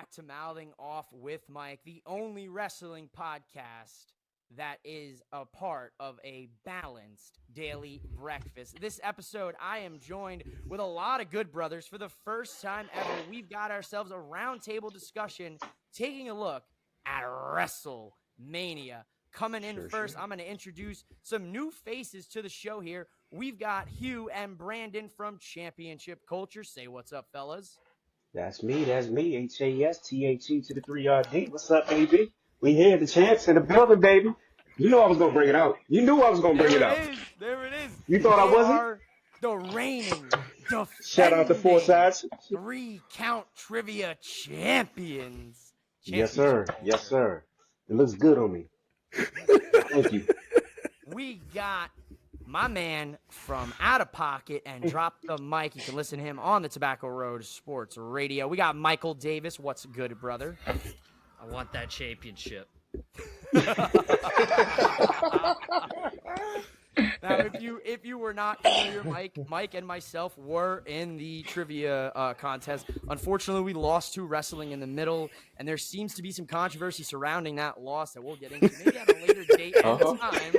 back to Mouthing Off with Mike, the only wrestling podcast that is a part of a balanced daily breakfast. This episode, I am joined with a lot of good brothers. For the first time ever, we've got ourselves a roundtable discussion taking a look at Wrestlemania. Coming in first, I'm going to introduce some new faces to the show here. We've got Hugh and Brandon from Championship Culture. Say what's up, fellas. That's me. HASTHE to the 3RD. What's up, baby? We here, the champs in the building, baby. You know I was going to bring it out. You knew I was going to bring it out. There it is. You thought I wasn't? Are the reigning, Shout out to Four Sides. 3-count trivia champions. Yes, sir. Yes, sir. It looks good on me. Thank you. We got my man from Out of Pocket and Drop the Mic. You can listen to him on the Tobacco Road Sports Radio. We got Michael Davis. What's good, brother? I want that championship. Now, if you were not familiar, Mike and myself were in the trivia contest. Unfortunately, we lost to wrestling in the middle, and there seems to be some controversy surrounding that loss that we'll get into maybe at a later date and time.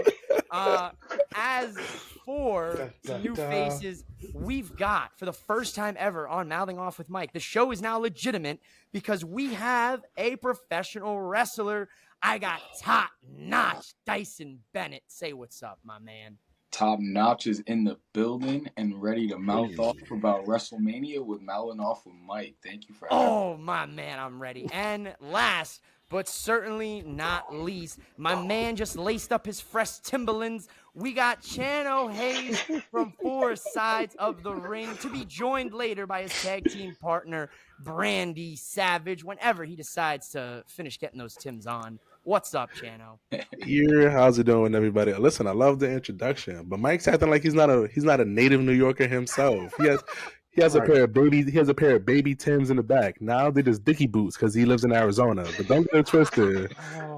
As for new faces, we've got, for the first time ever on Mouthing Off with Mike, the show is now legitimate because we have a professional wrestler. I got top-notch Dyson Bennett. Say what's up, my man. Top Notch is in the building and ready to mouth off about WrestleMania with Mouthing Off with Mike. Thank you for having me. Oh, my man, I'm ready. And last, but certainly not least, my man just laced up his fresh Timberlands. We got Chano Hayes from Four Sides of the Ring to be joined later by his tag team partner, Brandy Savage, whenever he decides to finish getting those Tims on. What's up, Chano? Here, how's it doing, everybody? Listen, I love the introduction, but Mike's acting like he's not a native New Yorker himself. He has a pair of baby Tims in the back. Now they're just Dickie boots because he lives in Arizona. But don't get it twisted.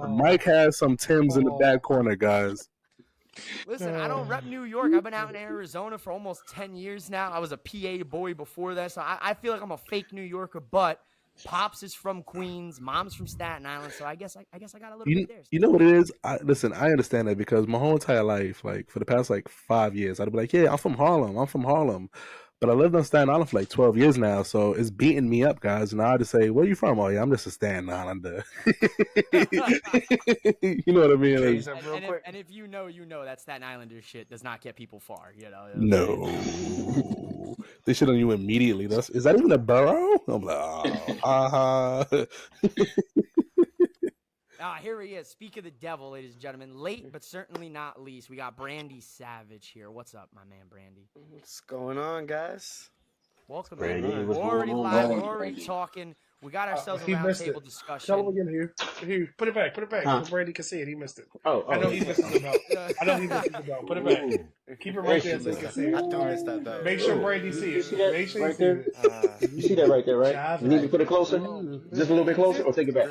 Mike has some Tims in the back corner, guys. Listen, I don't rep New York. I've been out in Arizona for almost 10 years now. I was a PA boy before that, so I feel like I'm a fake New Yorker, but Pops is from Queens, Mom's from Staten Island, so I guess I got a little bit there. You know what it is? Listen, I understand that because my whole entire life, like for the past 5 years, I'd be like, yeah, I'm from Harlem. But I lived on Staten Island for 12 years now, so it's beating me up, guys. And I had to say, where are you from? Oh, yeah, I'm just a Staten Islander. You know what I mean? And if you know, that Staten Islander shit does not get people far, you know? No. They shit on you immediately. Is that even a borough? I'm like, here he is. Speak of the devil, ladies and gentlemen. Late, but certainly not least, we got Brandy Savage here. What's up, my man, Brandy? What's going on, guys? Welcome, Brandy. We're already live. We're already talking. We got ourselves a roundtable discussion. Tell him again, Hugh. Put it back. Huh? So Brandy can see it. He missed it. I know he missed the belt. Put it back. Keep it right there so he can see it. I do miss that, though. Make sure Brandy see You it. see that Make sure right you see there? it. You see that right there, right? You need to put it closer? Just a little bit closer or take it back?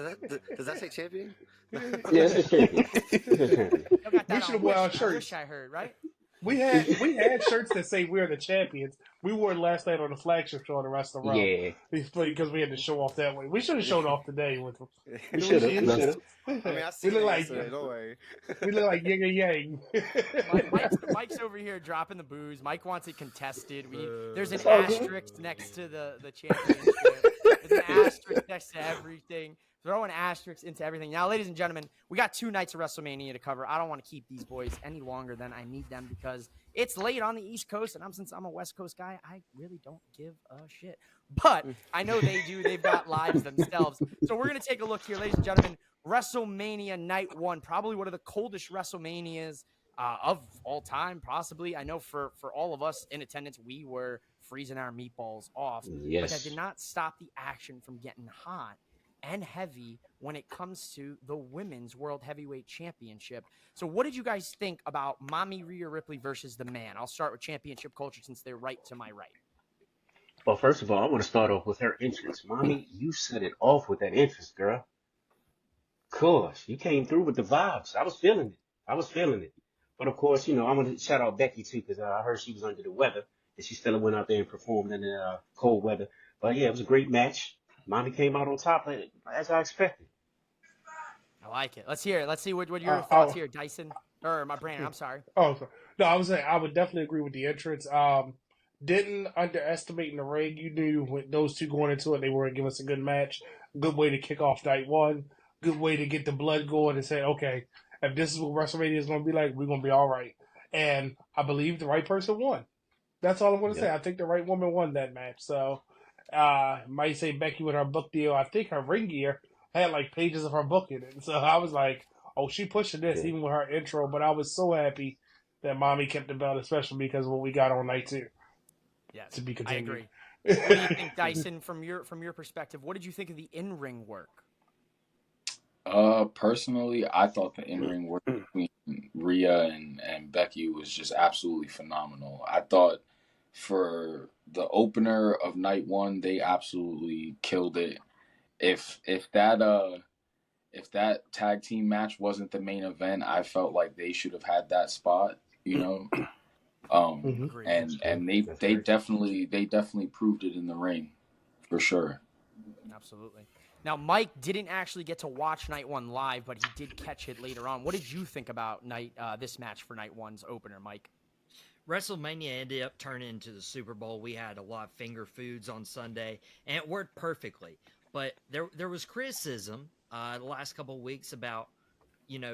Does that say champion? Yes, it's champion. We should have worn our shirts. I wish I heard, right? We had shirts that say we're the champions. We wore it last night on the flagship show on the restaurant. Yeah. Because we had to show off that way. We should have showed off today with them. We should have. I mean, I see We look it, like- so don't worry. We look like yin and yang. Mike's over here dropping the booze. Mike wants it contested. There's an all good. asterisk next to the championship. There's an asterisk next to everything. Throwing asterisks into everything. Now, ladies and gentlemen, we got 2 nights of WrestleMania to cover. I don't want to keep these boys any longer than I need them because it's late on the East Coast, and since I'm a West Coast guy, I really don't give a shit. But I know they do. They've got lives themselves. So we're going to take a look here, ladies and gentlemen. WrestleMania Night 1, probably one of the coldest WrestleManias of all time, possibly. I know for all of us in attendance, we were freezing our meatballs off. Yes. But that did not stop the action from getting hot and heavy when it comes to the Women's World Heavyweight Championship. So what did you guys think about Mommy Rhea Ripley versus the Man? I'll start with Championship Culture since they're right to my right. Well, first of all, I want to start off with her entrance. Mommy, you set it off with that entrance, girl. Of course, you came through with the vibes. I was feeling it. But of course, I want to shout out Becky too because I heard she was under the weather and she still went out there and performed in the cold weather. But yeah, it was a great match. Mommy came out on top as I expected. I like it. Let's hear it. Let's see what your thoughts oh, here, Dyson or my Brandon. I'm sorry. so- no, I was saying I would definitely agree with the entrance. Didn't underestimate in the ring. You knew with those two going into it, they were going to give us a good match. Good way to kick off night one. Good way to get the blood going and say, okay, if this is what WrestleMania is going to be like, we're going to be all right. And I believe the right person won. That's all I'm going to say. Yep. I think the right woman won that match. So, might say Becky with her book deal. I think her ring gear had like pages of her book in it. So I was like, oh, she pushing this Yeah. even with her intro. But I was so happy that Mommy kept the belt, especially because of what we got on night two. Yes, To be I continued. agree. What do you think, Dyson, from your perspective? What did you think of the in-ring work? Personally, I thought the in-ring work between Rhea and Becky was just absolutely phenomenal. I thought for the opener of night one, they absolutely killed it. If that tag team match wasn't the main event, I felt like they should have had that spot, you know. Agreed. And That's they true. definitely proved it in the ring, for sure. Absolutely. Now, Mike didn't actually get to watch night one live, but he did catch it later on. What did you think about this match for night one's opener, Mike? WrestleMania ended up turning into the Super Bowl. We had a lot of finger foods on Sunday, and it worked perfectly. But there was criticism the last couple of weeks about,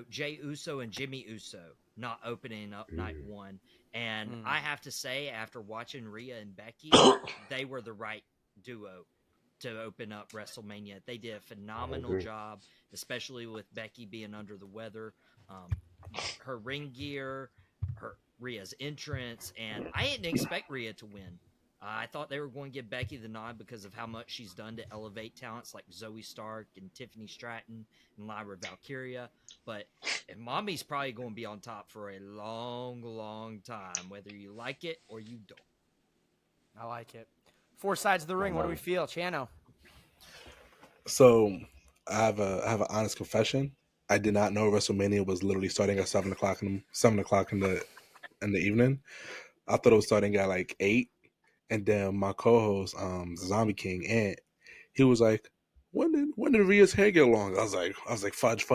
Jey Uso and Jimmy Uso not opening up night one. And I have to say, after watching Rhea and Becky, they were the right duo to open up WrestleMania. They did a phenomenal job, especially with Becky being under the weather. Her ring gear, Rhea's entrance, and I didn't expect Rhea to win. I thought they were going to give Becky the nod because of how much she's done to elevate talents like Zoe Stark and Tiffany Stratton and Lyra Valkyria. But and Mommy's probably going to be on top for a long, long time, whether you like it or you don't. I like it. Four sides of the ring. What do we feel, Chano? So I have an honest confession. I did not know WrestleMania was literally starting at 7 o'clock in the evening. I thought it was starting at like 8. And then my co-host, Zombie King Ant, he was like, when did Rhea's hair get long? I was like fudge.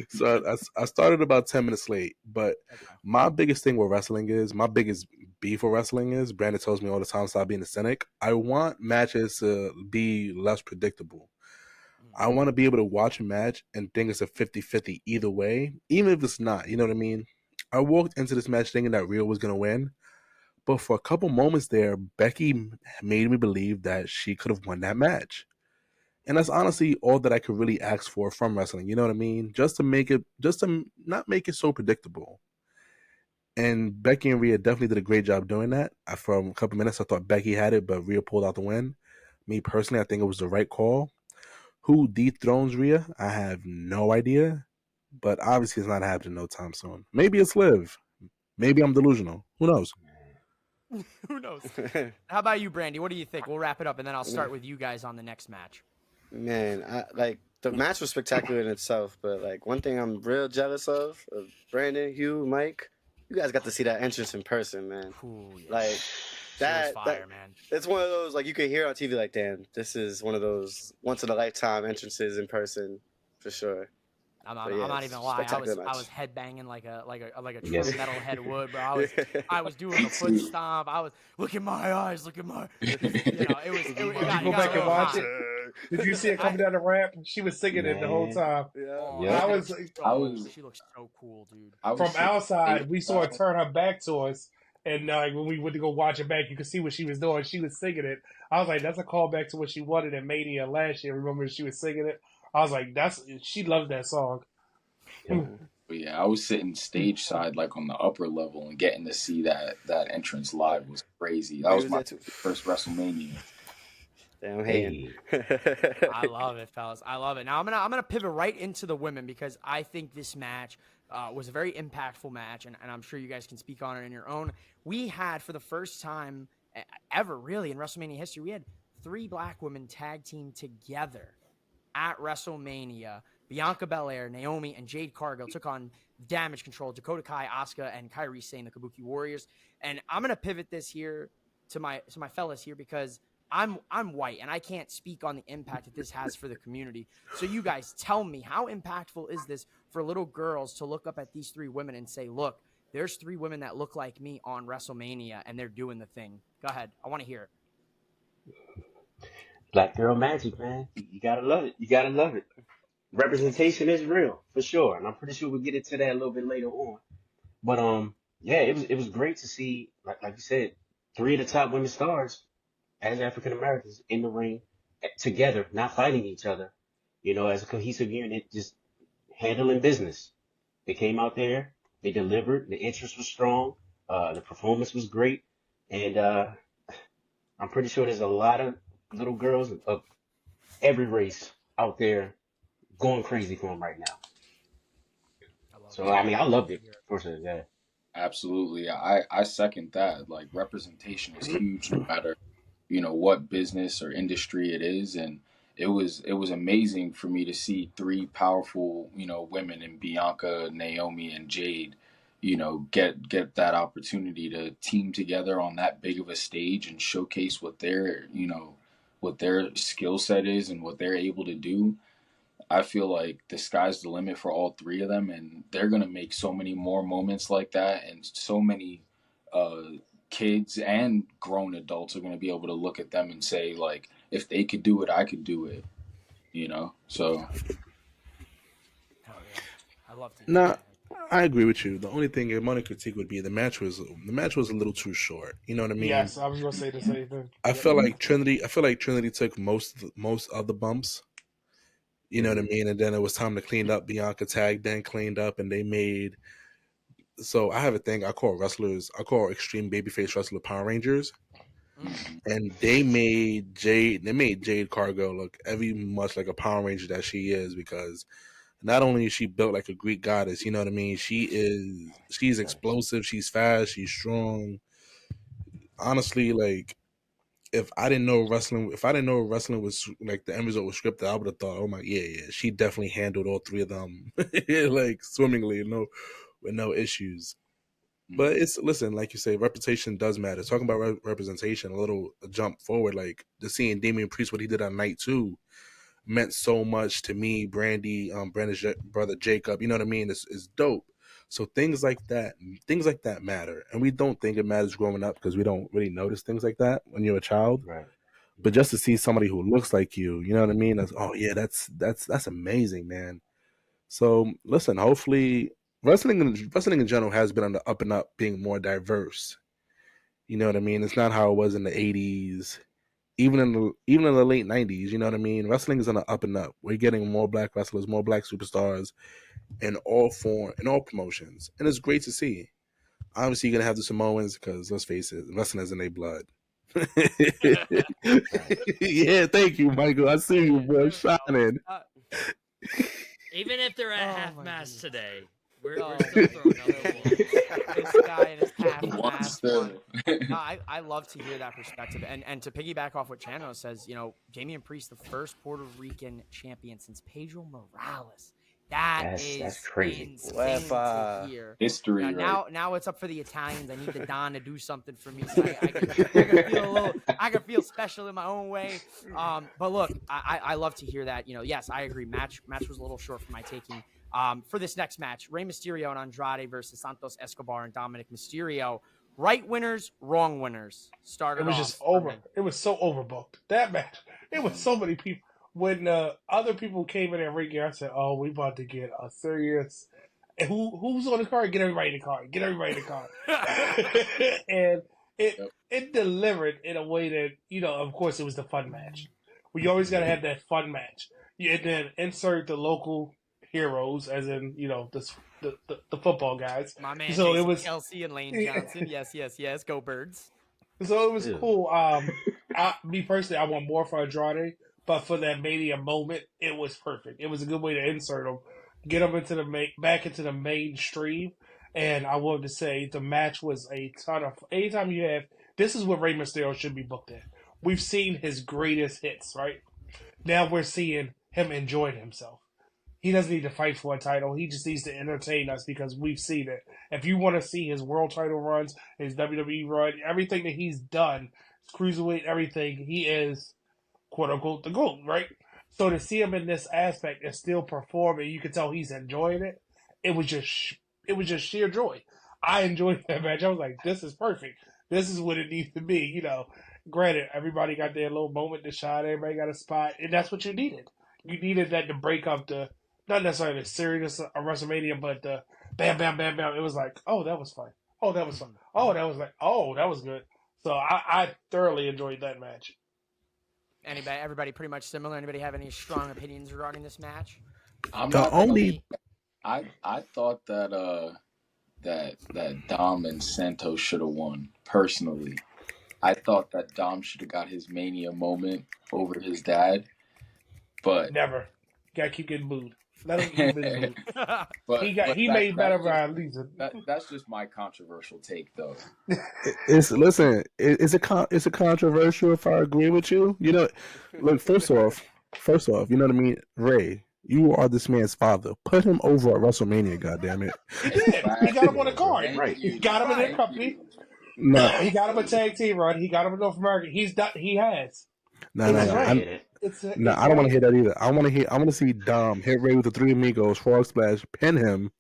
So I started about 10 minutes late. But my biggest thing with wrestling is, my biggest beef with wrestling is, Brandon tells me all the time, stop being a cynic. I want matches to be less predictable. I want to be able to watch a match and think it's a 50-50 either way, even if it's not. You know what I mean? I walked into this match thinking that Rhea was going to win. But for a couple moments there, Becky made me believe that she could have won that match. And that's honestly all that I could really ask for from wrestling. You know what I mean? Just to not make it so predictable. And Becky and Rhea definitely did a great job doing that. For a couple minutes, I thought Becky had it, but Rhea pulled out the win. Me personally, I think it was the right call. Who dethrones Rhea? I have no idea. But obviously, it's not happening no time soon. Maybe it's Liv. Maybe I'm delusional. Who knows? Who knows? How about you, Brandy? What do you think? We'll wrap it up, and then I'll start with you guys on the next match. Man, the match was spectacular in itself, but like one thing I'm real jealous of Brandon, Hugh, Mike, you guys got to see that entrance in person, man. Ooh, yeah. Like That fire, man. It's one of those, like, you can hear on TV, like, damn, this is one of those once in a lifetime entrances in person for sure. I'm not even gonna lie. I was headbanging like a true metalhead would, bro. I was doing a foot stomp. I was look at my eyes, look at my. It was. Did you go back and watch it? Did you see it coming down the ramp? She was singing it the whole time. She looks so cool, dude. From outside, we saw her turn her back to us, and when we went to go watch it back, you could see what she was doing. She was singing it. I was like, that's a callback to what she wanted in Mania last year. Remember, she was singing it. I was like, she loves that song. But yeah, I was sitting stage side, like on the upper level, and getting to see that entrance live was crazy. That was my first WrestleMania. Damn, hey. I love it, fellas. I love it. Now I'm gonna pivot right into the women because I think this match was a very impactful match, and I'm sure you guys can speak on it in your own. We had, for the first time ever, really, in WrestleMania history, we had 3 black women tag team together at WrestleMania. Bianca Belair, Naomi, and Jade Cargill took on Damage Control, Dakota Kai, Asuka, and Kairi Sane, the Kabuki Warriors. And I'm gonna pivot this here to my fellas here because I'm white and I can't speak on the impact that this has for the community. So you guys tell me, how impactful is this for little girls to look up at these 3 women and say, look, there's 3 women that look like me on WrestleMania and they're doing the thing. Go ahead. I want to hear it. Black girl magic, man. You gotta love it. You gotta love it. Representation is real for sure, and I'm pretty sure we'll get into that a little bit later on. But yeah, it was great to see, like you said, 3 of the top women stars as African Americans in the ring together, not fighting each other, as a cohesive unit, just handling business. They came out there, they delivered, the interest was strong, the performance was great, and I'm pretty sure there's a lot of little girls of every race out there going crazy for them right now. So I mean, I loved it for sure. Yeah. Absolutely. I second that. Like, representation is huge no matter, what business or industry it is. And it was amazing for me to see 3 powerful, women in Bianca, Naomi, and Jade, get that opportunity to team together on that big of a stage and showcase what their skill set is and what they're able to do. I feel like the sky's the limit for all 3 of them, and they're gonna make so many more moments like that, and so many uh, kids and grown adults are gonna be able to look at them and say, like, if they could do it, I could do it. So Hell yeah. I love to hear Nah, that. I agree with you. The only thing, my only critique would be the match was a little too short. You know what I mean? Yes, I was gonna say the same thing. I Yep. feel like Trinity took most of the bumps. You know what I mean? And then it was time to clean up. Bianca tagged, then cleaned up, and they made. So I have a thing I call extreme babyface wrestler Power Rangers, and they made Jade Cargo look every much like a Power Ranger that she is, because not only is she built like a Greek goddess, you know what I mean? She's explosive, she's fast, she's strong. Honestly, like if I didn't know wrestling was like the end result was scripted, I would have thought, oh my, yeah, she definitely handled all 3 of them like swimmingly, with no issues. But listen, like you say, reputation does matter. Talking about representation, a little jump forward, like the seeing Damian Priest, what he did on night 2, meant so much to me. Brandy, Brandy's brother Jacob, you know what I mean? Is dope. So things like that matter, and we don't think it matters growing up because we don't really notice things like that when you're a child. Right. But just to see somebody who looks like you know what I mean? That's amazing, man. So listen, hopefully wrestling in general has been on the up and up, being more diverse. You know what I mean? It's not how it was in the 80s, even in the late 90s. You know what I mean? Wrestling is on the up and up. We're getting more black wrestlers, more black superstars in all promotions, and it's great to see. Obviously, you're gonna have the Samoans because let's face it, wrestling is in their blood. Yeah, thank you, Michael. I see you, boy, shining. Even if they're at Oh half my mast goodness. today, we're Oh, still throwing up the one. this guy and his half one mask still. one. No, I love to hear that perspective. And to piggyback off what Chano says, Damian Priest, the first Puerto Rican champion since Pedro Morales. That's crazy. Insane to hear. History, right? Now it's up for the Italians. I need the Don to do something for me. So I can feel special in my own way. But look, I love to hear that. Yes, I agree. Match was a little short for my taking. For this next match, Rey Mysterio and Andrade versus Santos Escobar and Dominic Mysterio. Right winners, wrong winners. It was just over. It was so overbooked. That match. It was so many people. When other people came in and ring, I said, "Oh, we about to get a serious." And who's on the card? Get everybody in the card. Get everybody in the card. And it delivered in a way that of course, it was the fun match. We always got to have that fun match. And then insert the local heroes, as in the football guys. My man, so Jason it was Kelsey and Lane Johnson. Yes. Go Birds. So it was cool. Me personally, I want more for Andrade, but for that Mania moment, it was perfect. It was a good way to insert him, get him into back into the mainstream. And I wanted to say the match was a ton of. Anytime you have, this is what Rey Mysterio should be booked in. We've seen his greatest hits, right? Now we're seeing him enjoying himself. he doesn't need to fight for a title. He just needs to entertain us because we've seen it. If you want to see his world title runs, his WWE run, everything that he's done, his cruiserweight, everything, he is quote unquote the GOAT, right? So to see him in this aspect and still perform, and you can tell he's enjoying it, it was just sheer joy. I enjoyed that match. I was like, this is perfect. This is what it needs to be. You know, granted, everybody got their little moment to shine. Everybody got a spot, and that's what you needed. You needed that to break up the, not necessarily the seriousness of WrestleMania, but the bam, bam, bam, bam. It was like, oh, that was fun. Oh, that was fun. Oh, that was like, oh, that was good. So I thoroughly enjoyed that match. Everybody pretty much similar. Anybody have any strong opinions regarding this match? I'm The not gonna. only I thought that that Dom and Santos should have won. Personally, I thought that Dom should have got his Mania moment over his dad, but Never. You gotta keep getting booed. Let him keep getting booed. but He made better by Lisa. that's just my controversial take, though. it's a controversial if I agree with you. You know, look, first off, you know what I mean, Ray. You are this man's father. Put him over at WrestleMania, goddammit. He did. He got him on the card. Right. He got him in their company. No, He got him a tag team run. He got him in North America. He's done. He has. no. It's right. I don't want to hear that either. I want to see Dom hit Ray with the Three Amigos, Frog Splash, pin him,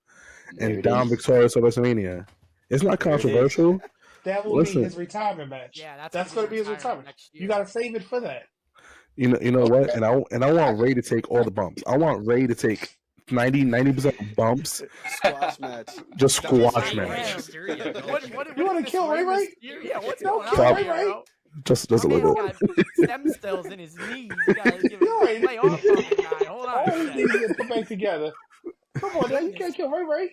There and it Dom is. victorious at WrestleMania. It's not There it is. controversial. That will Listen. be his retirement match. Yeah, That's going to be his retirement. next year. You got to save it for that. You know what? And I want Ray to take all the bumps. I want Ray to take 90% of bumps. Squash match. Just squash Yeah. match. You wanna kill Ray Ray? Yeah, what's No, going kill on Ray here, Ray. bro? Just My a man's little. got stem cells in his knees. You gotta give it lay off on the guy. Hold on. All a these sec. things get put back together. Come on, now you can't kill Ray Ray.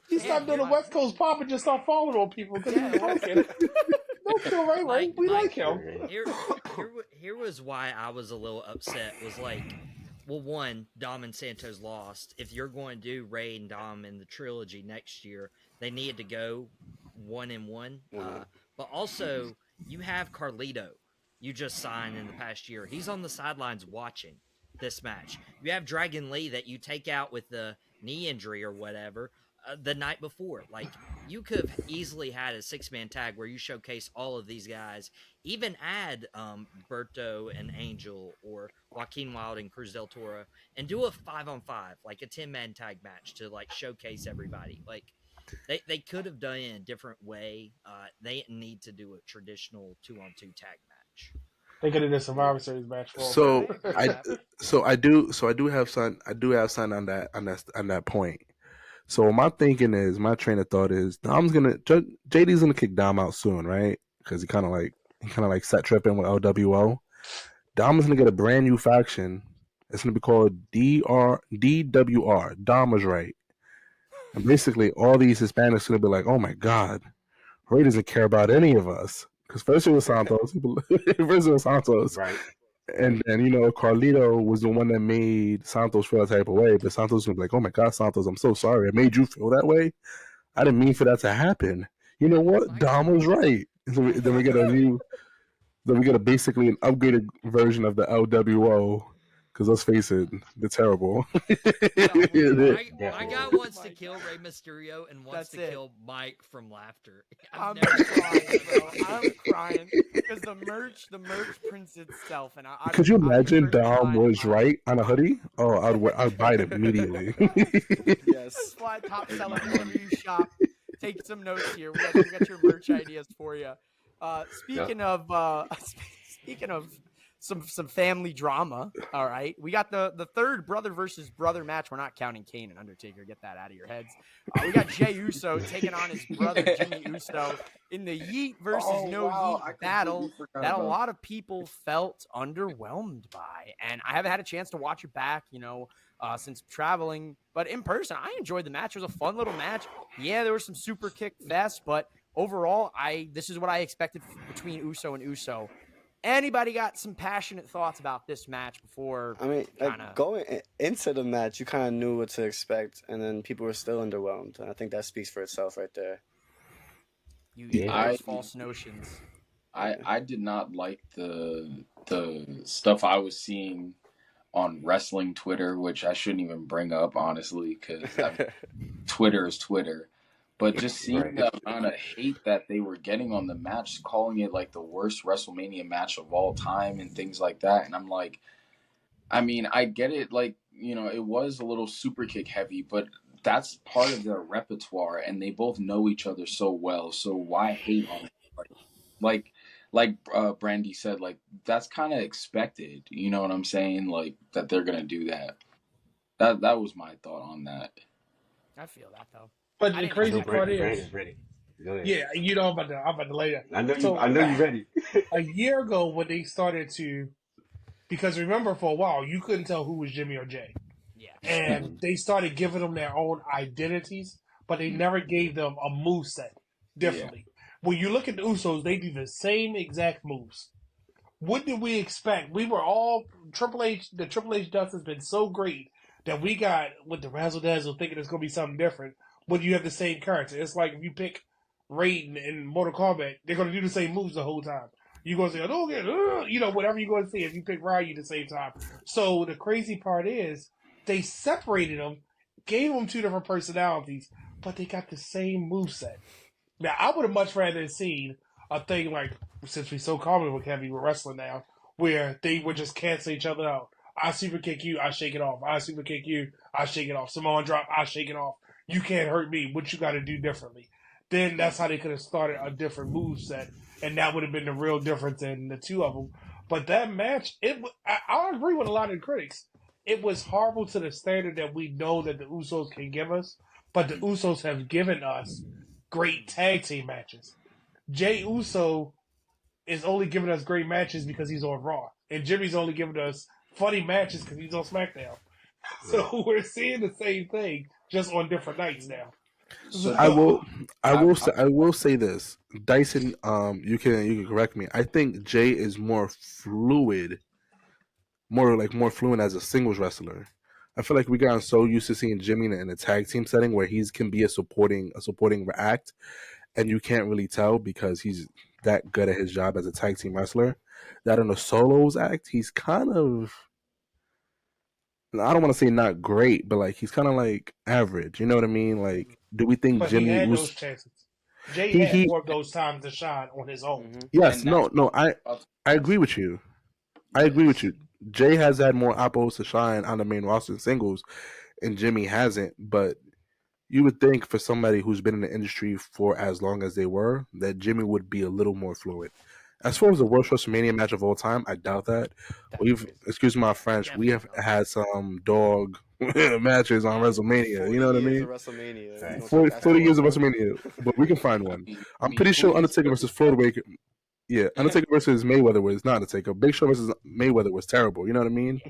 He stopped doing the West Coast pop and just start falling on people because he was broken. Don't kill Ray Ray. We like him. Here was why I was a little upset. Was like, well, one, Dom and Santos lost. If you're going to do Ray and Dom in the trilogy next year, they needed to go 1-1. But also, you have Carlito. You just signed in the past year. He's on the sidelines watching this match. You have Dragon Lee that you take out with the knee injury or whatever the night before. Like, you could have easily had a 6-man tag where you showcase all of these guys, even add Berto and Angel or Joaquin Wilde and Cruz del Toro, and do a 5-on-5, like a 10-man tag match to like showcase everybody. Like, they could have done it in a different way. They didn't need to do a traditional 2-on-2 tag match. They could have done Survivor Series match for I do have son on that point. So my train of thought is JD's gonna kick Dom out soon, right? Because he kind of like set tripping with LWO. Dom is gonna get a brand new faction. It's gonna be called DWR. Dom was right, and basically all these Hispanics are gonna be like, "Oh my God, Ray doesn't care about any of us." Because first it was Santos, Right. and then Carlito was the one that made Santos feel that type of way. But Santos was like, "Oh my God, Santos, I'm so sorry. I made you feel that way. I didn't mean for that to happen." You know what? Dom was right. Then we get basically an upgraded version of the LWO. Because let's face it, they're terrible. My Definitely. guy wants to kill Rey Mysterio and wants to kill Mike from laughter. I'm never crying, bro. I'm crying because the merch prints itself, and Could you imagine I'm the first Dom guy was to buy it. right on a hoodie? Oh, I'd buy it immediately. Yes. Fly top seller wherever you shop. Take some notes here. We got your merch ideas for you. Speaking of some family drama, all right. We got the third brother versus brother match. We're not counting Kane and Undertaker. Get that out of your heads. We got Jey Uso taking on his brother Jimmy Uso in the Yeet versus Yeet battle that a lot of people felt underwhelmed by. And I haven't had a chance to watch it back, since traveling. But in person, I enjoyed the match. It was a fun little match. Yeah, there were some super kick fests, but overall, this is what I expected between Uso and Uso. Anybody got some passionate thoughts about this match before? I mean, going into the match, you kind of knew what to expect, and then people were still underwhelmed. And I think that speaks for itself right there. False notions. I did not like the stuff I was seeing on wrestling Twitter, which I shouldn't even bring up honestly, because Twitter is Twitter. But just seeing the amount of hate that they were getting on the match, calling it like the worst WrestleMania match of all time and things like that, and I'm like, I mean, I get it, like, you know, it was a little super kick heavy, but that's part of their repertoire, and they both know each other so well. So why hate on it? Like Brandy said, like that's kind of expected. You know what I'm saying? Like that they're gonna do that. That was my thought on that. I feel that though. But I the didn't crazy expect part Brandon's is, ready. Go ahead. yeah, you know, I'm about to lay that. I know you. So I know you're ready. a year ago when they started to, because remember for a while you couldn't tell who was Jimmy or Jay, Yeah. and they started giving them their own identities, but they never gave them a move set differently. When you look at the Usos, they do the same exact moves. What did we expect? We were all Triple H. The Triple H dust has been so great that we got with the Razzle Dazzle thinking it's going to be something different. But you have the same character. It's like if you pick Raiden in Mortal Kombat, they're going to do the same moves the whole time. You're going to say, oh, yeah, you know, whatever you're going to say if you pick Ryu at the same time. So the crazy part is they separated them, gave them two different personalities, but they got the same moveset. Now, I would have much rather seen a thing like, since we're so common with heavy with wrestling now, where they would just cancel each other out. I super kick you, I shake it off. I super kick you, I shake it off. Samoan drop, I shake it off. You can't hurt me. What you got to do differently? Then that's how they could have started a different move set, and that would have been the real difference in the two of them. But that match, I agree with a lot of the critics. It was horrible to the standard that we know that the Usos can give us, but the Usos have given us great tag team matches. Jay Uso is only giving us great matches because he's on Raw, and Jimmy's only giving us funny matches because he's on SmackDown. So we're seeing the same thing, just on different nights now. So I will say this, Dyson. You can correct me. I think Jay is more fluid, more fluent as a singles wrestler. I feel like we gotten so used to seeing Jimmy in a tag team setting where he can be a supporting act, and you can't really tell because he's that good at his job as a tag team wrestler. That in a solos act, he's kind of, I don't want to say not great, but like he's kind of like average. You know what I mean? Like, do we think But Jimmy he had was? those chances. Jay He had more of those times to shine on his own. Mhm. yes, And no. I agree with you. I agree with you. Jay has had more apples to shine on the main roster in singles, and Jimmy hasn't. But you would think for somebody who's been in the industry for as long as they were, that Jimmy would be a little more fluid. As far as the worst WrestleMania match of all time, I doubt that. We've, excuse my French, we have had some dog matches on WrestleMania. You know what I years mean? of WrestleMania. Right. You gonna 40, talk 40 years of after WrestleMania, but we can find one. I'm pretty who sure did Undertaker Snooki versus Floyd Baker. Yeah, Undertaker versus Mayweather was not Undertaker. Big Show versus Mayweather was terrible. You know what I mean?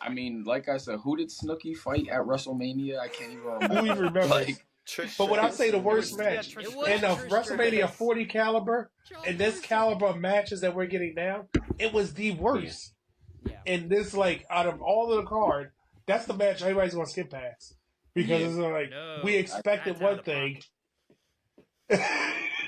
I mean, like I said, who did Snooki fight at WrestleMania? I can't even remember. Who even remembers? Like, Trish But when I say the Stratus. worst Yeah, match Trish It was in the Trish WrestleMania Stratus. 40 caliber and this caliber of matches that we're getting now, it was the worst. Yeah. And this, like, out of all of the card, that's the match everybody's gonna skip past because Yeah. it's like No, we expected that's out one of thing.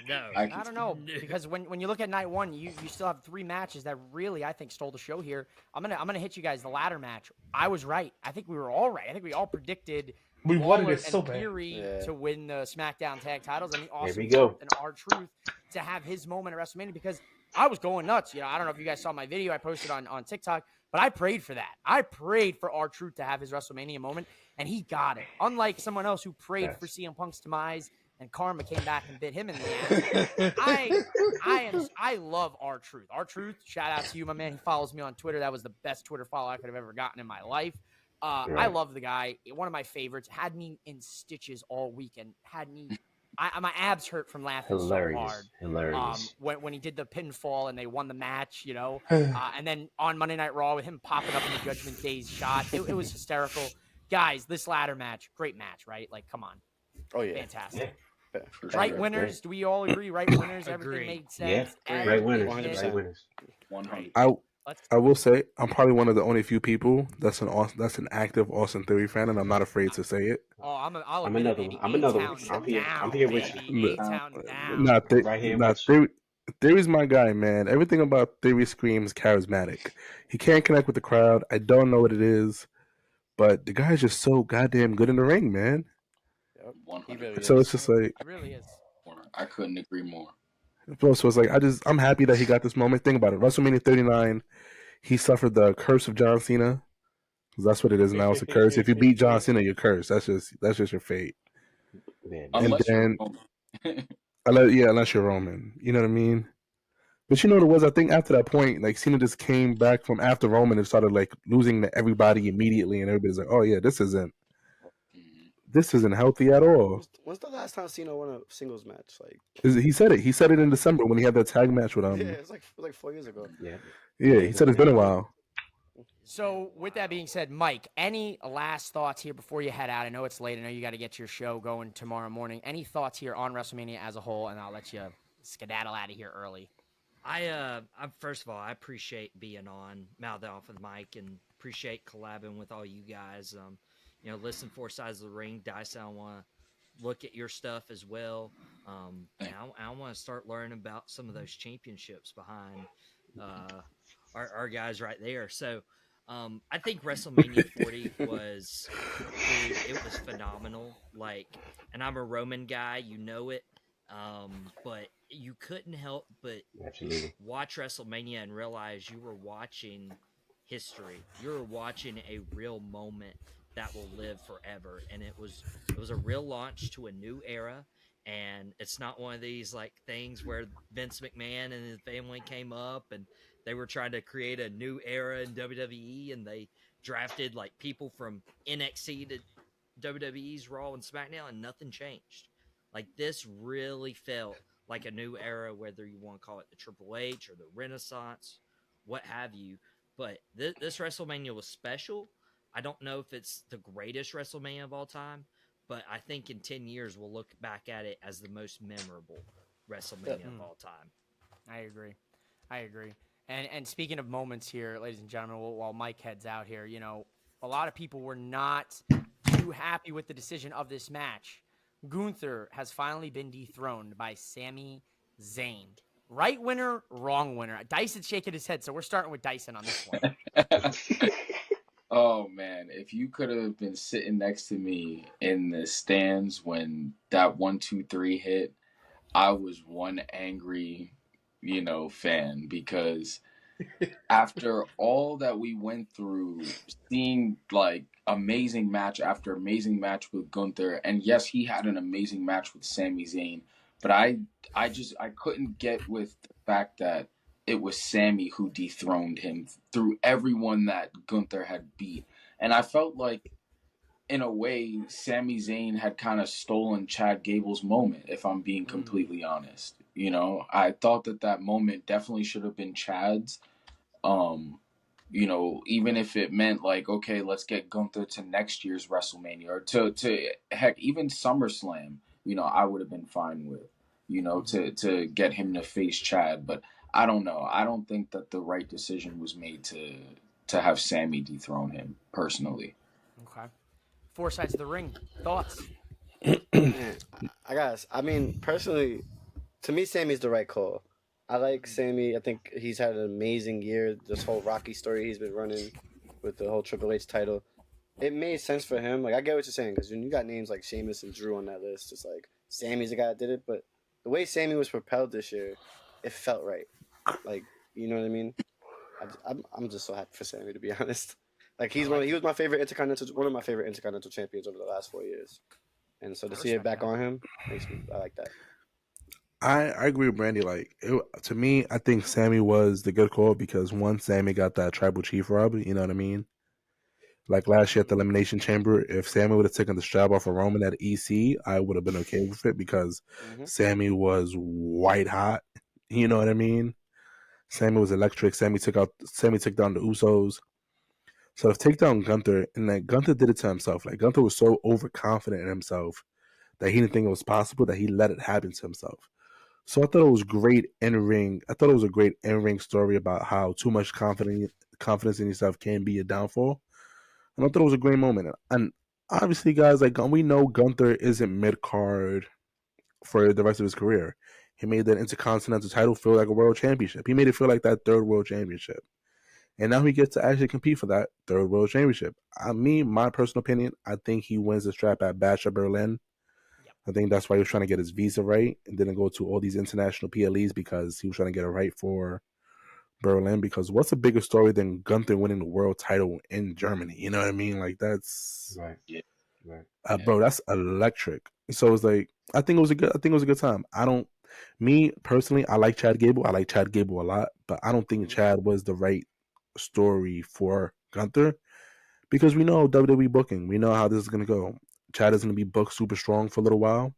No. I don't know because when you look at night one, you still have three matches that really I think stole the show here. I'm gonna hit you guys the ladder match. I was right. I think we were all right. I think we all predicted We wanted Waller it so and bad. Fury Yeah. to win the SmackDown tag titles. I mean, we Awesome go. and R-Truth to have his moment at WrestleMania because I was going nuts. You know, I don't know if you guys saw my video I posted on TikTok, but I prayed for that. I prayed for R-Truth to have his WrestleMania moment, and he got it. Unlike someone else who prayed for CM Punk's demise and karma came back and bit him in the ass. I love R-Truth. R-Truth, shout out to you, my man. He follows me on Twitter. That was the best Twitter follow I could have ever gotten in my life. I love the guy. One of my favorites. Had me in stitches all weekend. Had me. My abs hurt from laughing so hard. Hilarious. When he did the pinfall and they won the match, you know, and then on Monday Night Raw with him popping up in the Judgment Day's shot, it was hysterical. Guys, this ladder match, great match, right? Like, come on, Oh yeah. fantastic. for Right sure. winners? Do we all agree? Right winners? Everything Agree. made Yeah, sense. right winners. 100%. Right winners. 100. I will say I'm probably one of the only few people that's an active Austin Theory fan, and I'm not afraid to say it. Oh, I'll I'm admit another it, one. baby. I'm another one. A-Town I'm here. down, I'm here with baby. you. A-Town down. Not I'm right here with you. Theory's my guy, man. Everything about Theory screams charismatic. He can't connect with the crowd. I don't know what it is, but the guy's just so goddamn good in the ring, man. Yep. He 100. really So is. it's just like, It really is. I couldn't agree more. so it's like I'm happy that he got this moment. Think about it. WrestleMania 39, he suffered the curse of John Cena. 'Cause that's what it is now. It's a curse. If you beat John Cena, you're cursed. That's just your fate. Man, And Unless then, you're unless you're Roman, you know what I mean. But you know what it was? I think after that point, like Cena just came back from after Roman and started like losing to everybody immediately, and everybody's like, "Oh yeah, this isn't healthy at all." When's the last time Cena won a singles match? Like, He said it. He said it in December when he had that tag match with yeah, it was like 4 years ago. yeah. Yeah, he said it's been a while. So, with that being said, Mike, any last thoughts here before you head out? I know it's late. I know you got to get your show going tomorrow morning. Any thoughts here on WrestleMania as a whole? And I'll let you skedaddle out of here early. I first of all, I appreciate being on Mouth Off with Mike and appreciate collabing with all you guys. Listen, Four Sides of the Ring, Dice. I want to look at your stuff as well. And I want to start learning about some of those championships behind our guys right there. So I think WrestleMania 40 was phenomenal. Like, and I'm a Roman guy, you know it. But you couldn't help but Absolutely. watch WrestleMania and realize you were watching history. You were watching a real moment that will live forever. And it was a real launch to a new era. And it's not one of these like things where Vince McMahon and his family came up and they were trying to create a new era in WWE and they drafted like people from NXT to WWE's Raw and SmackDown and nothing changed. Like, this really felt like a new era, whether you want to call it the Triple H or the Renaissance, what have you. But this WrestleMania was special. I don't know if it's the greatest WrestleMania of all time, but I think in 10 years we'll look back at it as the most memorable WrestleMania of all time. I agree. And speaking of moments here, ladies and gentlemen, while Mike heads out here, a lot of people were not too happy with the decision of this match. Gunther has finally been dethroned by Sami Zayn. Right winner, wrong winner. Dyson's shaking his head, so we're starting with Dyson on this one. Oh man, if you could have been sitting next to me in the stands when that 1, 2, 3 hit, I was one angry, fan, because after all that we went through, seeing like amazing match after amazing match with Gunther, and yes, he had an amazing match with Sami Zayn, but I couldn't get with the fact that it was Sami who dethroned him through everyone that Gunther had beat. And I felt like, in a way, Sami Zayn had kind of stolen Chad Gable's moment, if I'm being completely honest. I thought that moment definitely should have been Chad's. Even if it meant like, okay, let's get Gunther to next year's WrestleMania or to heck, even SummerSlam, I would have been fine with, to get him to face Chad. But I don't know. I don't think that the right decision was made to have Sami dethrone him, personally. Okay. Four Sides of the Ring. Thoughts? Man, personally, to me, Sammy's the right call. I like Sami. I think he's had an amazing year. This whole Rocky story he's been running with the whole Triple H title, it made sense for him. Like, I get what you're saying, because when you got names like Sheamus and Drew on that list, it's like Sammy's the guy that did it. But the way Sami was propelled this year, it felt right. Like, you know what I mean? I'm just so happy for Sami, to be honest. Like, he was my favorite one of my favorite Intercontinental champions over the last 4 years, and so to see it back on him I like that. I agree with Brandy. Like, to me, I think Sami was the good call because once Sami got that tribal chief rub, you know what I mean? Like last year at the Elimination Chamber, if Sami would have taken the strap off of Roman at EC, I would have been okay with it because Sami was white hot. You know what I mean? Sami was electric. Sami took down the Usos. So to take down Gunther, and like Gunther did it to himself. Like, Gunther was so overconfident in himself that he didn't think it was possible, that he let it happen to himself. So I thought it was great in ring. I thought it was a great in-ring story about how too much confidence in yourself can be a downfall. And I thought it was a great moment. And obviously, guys, like, we know Gunther isn't mid-card for the rest of his career. He made that Intercontinental title feel like a world championship. He made it feel like that third world championship. And now he gets to actually compete for that third world championship. My personal opinion, I think he wins the strap at Bash of Berlin. Yep. I think that's why he was trying to get his visa right and didn't go to all these international PLEs because he was trying to get it right for Berlin. Because what's a bigger story than Gunther winning the world title in Germany? You know what I mean? Like that's Right. Yeah. Right. bro, that's electric. So it's like I think it was a good time. Me personally, I like Chad Gable. I like Chad Gable a lot, but I don't think Chad was the right story for Gunther because we know WWE booking. We know how this is gonna go. Chad is gonna be booked super strong for a little while.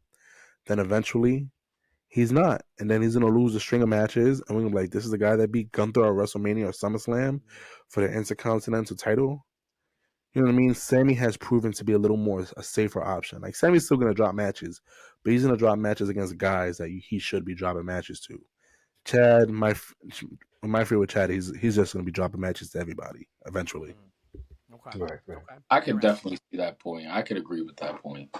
Then eventually he's not. And then he's gonna lose a string of matches. And we're gonna be like, this is the guy that beat Gunther at WrestleMania or SummerSlam for the Intercontinental title. You know what I mean? Sammy has proven to be a little more a safer option. Like Sammy's still gonna drop matches, but he's gonna drop matches against guys that he should be dropping matches to. Chad, my fear with Chad, he's just gonna be dropping matches to everybody eventually. Okay. Right. Okay. I could definitely see that point. I could agree with that point.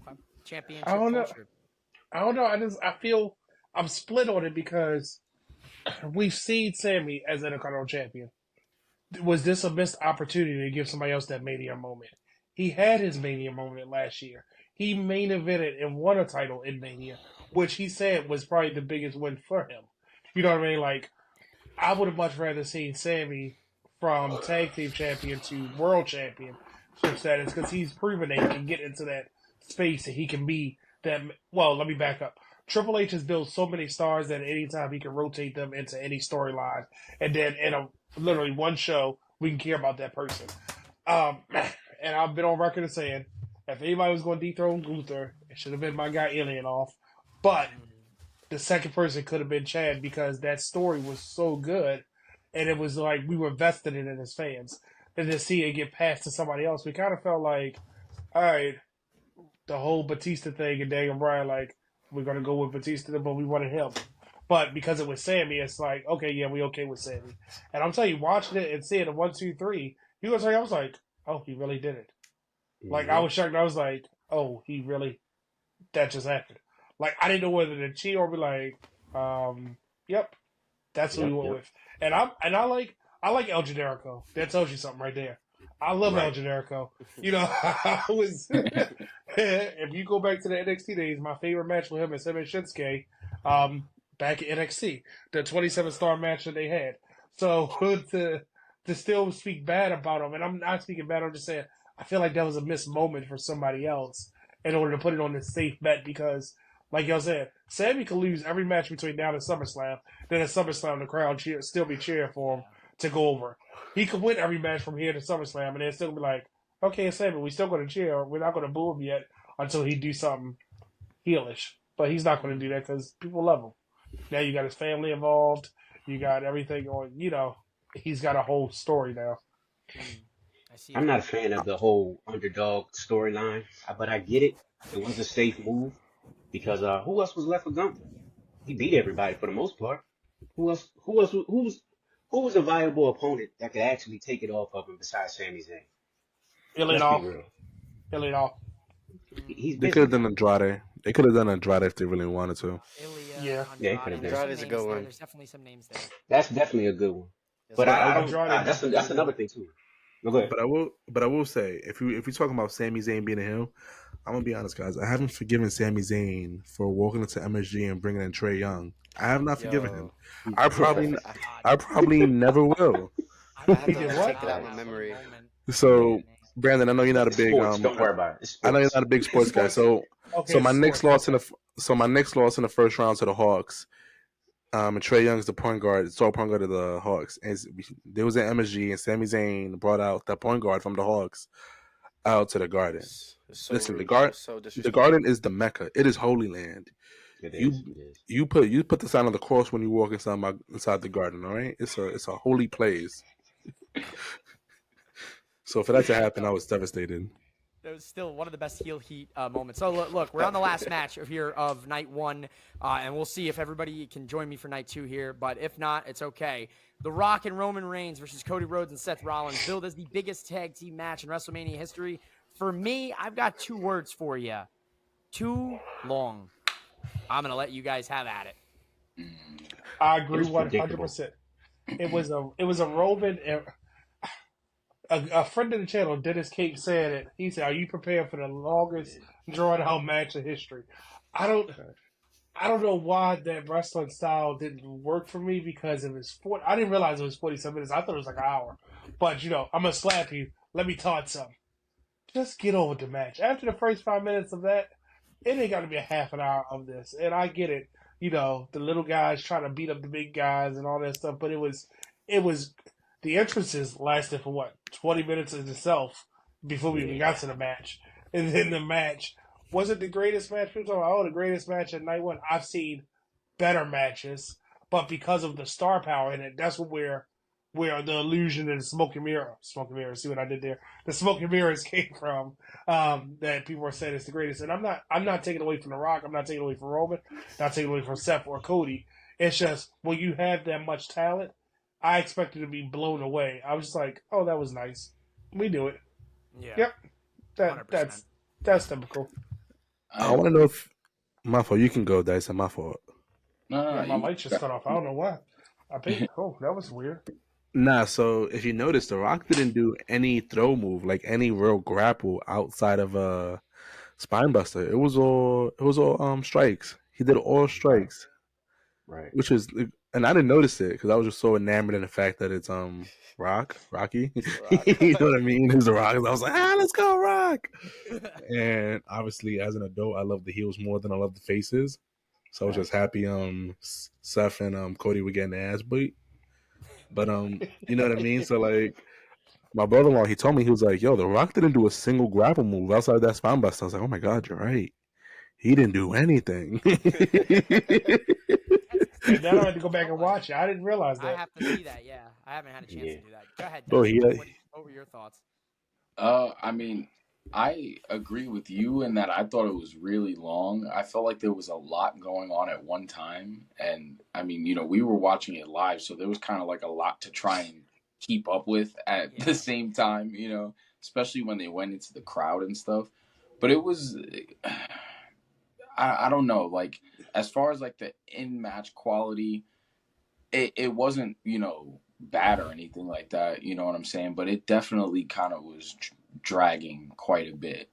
Okay. Championship I don't know. culture. I don't know. I feel I'm split on it because we've seen Sammy as Intercontinental Champion. Was this a missed opportunity to give somebody else that Mania moment? He had his Mania moment last year. He main evented and won a title in Mania, which he said was probably the biggest win for him. You know what I mean? Like, I would have much rather seen Sammy from tag team champion to world champion status because he's proven that he can get into that space and he can be that. Well, let me back up. Triple H has built so many stars that anytime he can rotate them into any storyline, and then in a literally one show we can care about that person. And I've been on record as saying, if anybody was going to dethrone Gunther, it should have been my guy Ilyanov. But the second person could have been Chad because that story was so good, and it was like we were vested in it as fans. And to see it get passed to somebody else, we kind of felt like, all right, the whole Batista thing and Daniel Bryan, like, we're going to go with Batista, but we wanted him. But because it was Sammy, it's like, okay, yeah, we okay with Sammy. And I'm telling you, watching it and seeing it 1, 2, 3, I was like, oh, he really did it. Like, I was shocked. I was like, oh, that just happened. Like, I didn't know whether to cheer or be like, yep, that's who we went with. And I like El Generico. That tells you something right there. I love El Generico. You know, I was, if you go back to the NXT days, my favorite match with him is him and Shinsuke, back at NXT, the 27-star match that they had. So to still speak bad about him, and I'm not speaking bad, I'm just saying, I feel like that was a missed moment for somebody else in order to put it on this safe bet because, like y'all said, Sammy could lose every match between now and SummerSlam. Then at SummerSlam, the crowd still be cheering for him to go over. He could win every match from here to SummerSlam, and then still be like, okay, Sammy, we still going to cheer. We're not going to boo him yet until he do something heelish. But he's not going to do that because people love him. Now you got his family involved. You got everything on, he's got a whole story now. I'm not a fan of the whole underdog storyline, but I get it. It was a safe move because who else was left with Gunther? He beat everybody for the most part. Who was a viable opponent that could actually take it off of him besides Sami Zayn? Ilyanov. They could have done Andrade. They could have done Andrade if they really wanted to. Yeah, they could have done. Andrade's a good one. There's definitely some names there. That's definitely a good one. But that's another thing too. No, go ahead. But I will say, if we talking about Sami Zayn being a heel, I'm gonna be honest, guys. I haven't forgiven Sami Zayn for walking into MSG and bringing in Trey Young. I have not forgiven him. I probably never will. I have to take it out of my memory. So, Brandon, I know you're not a big. Sports, don't worry about it. I know you're not a big sports guy. So my next loss in the first round to the Hawks. And Trey Young's the point guard, sole point guard of the Hawks. And there was an MSG, and Sami Zayn brought out that point guard from the Hawks out to the Garden. Listen, the Garden is the Mecca. It is Holy Land. You put the sign on the cross when you walk inside the Garden. All right, it's a holy place. So for that to happen, I was devastated. That was still one of the best heel heat moments. So look, we're on the last match of night 1, and we'll see if everybody can join me for night 2 here. But if not, it's okay. The Rock and Roman Reigns versus Cody Rhodes and Seth Rollins, billed as the biggest tag team match in WrestleMania history. For me, I've got 2 words for you: too long. I'm gonna let you guys have at it. I It agree was predictable. 100%. It was a Roman. A friend of the channel, Dennis King, said it. He said, "Are you prepared for the longest drawn out match in history?" I don't. I don't know why that wrestling style didn't work for me because it was 40. I didn't realize it was 47 minutes. I thought it was like an hour. But I'm gonna slap you. Let me taunt some. Just get over the match. After the first 5 minutes of that, it ain't got to be a half an hour of this. And I get it. The little guys trying to beat up the big guys and all that stuff. But it was, the entrances lasted for what 20 minutes in itself before we even got to the match. And then the match wasn't the greatest match. People talking about, the greatest match at night one. I've seen better matches, but because of the star power in it, that's where the illusion and the smoke and mirror, see what I did there? The smoke and mirrors came from. That people are saying it's the greatest, and I'm not taking away from The Rock. I'm not taking away from Roman. Not taking away from Seth or Cody. It's just when you have that much talent, I expected to be blown away. I was just like, oh, that was nice. We do it. Yeah. Yep. 100%. That's typical. I want to know if my fault. You can go, Dice. My fault. Yeah, my mic just cut off. I don't know why. I think. Oh, that was weird. Nah, so if you notice, The Rock didn't do any throw move, like any real grapple outside of Spinebuster. It was all strikes. He did all strikes, Right. which is, and I didn't notice it because I was just so enamored in the fact that it's Rocky. Rock. You know what I mean? It's The Rock. I was like, let's go Rock. And obviously, as an adult, I love the heels more than I love the faces. So I was just happy Seth and Cody were getting their ass beat. But you know what I mean? So like my brother-in-law, he told me, he was like, yo, The Rock didn't do a single grapple move outside that spine buster. I was like, oh my God, you're right. He didn't do anything. And then I had to go back and watch it. I didn't realize that. I have to see that. Yeah, I haven't had a chance to do that. Go ahead. Bro, Dustin. What were your thoughts? I mean, I agree with you in that I thought it was really long. I felt like there was a lot going on at one time. And I mean, we were watching it live, so there was kind of like a lot to try and keep up with at the same time, especially when they went into the crowd and stuff. But it was, I don't know, like as far as like the in-match quality, it wasn't, bad or anything like that, you know what I'm saying? But it definitely kind of was dragging quite a bit.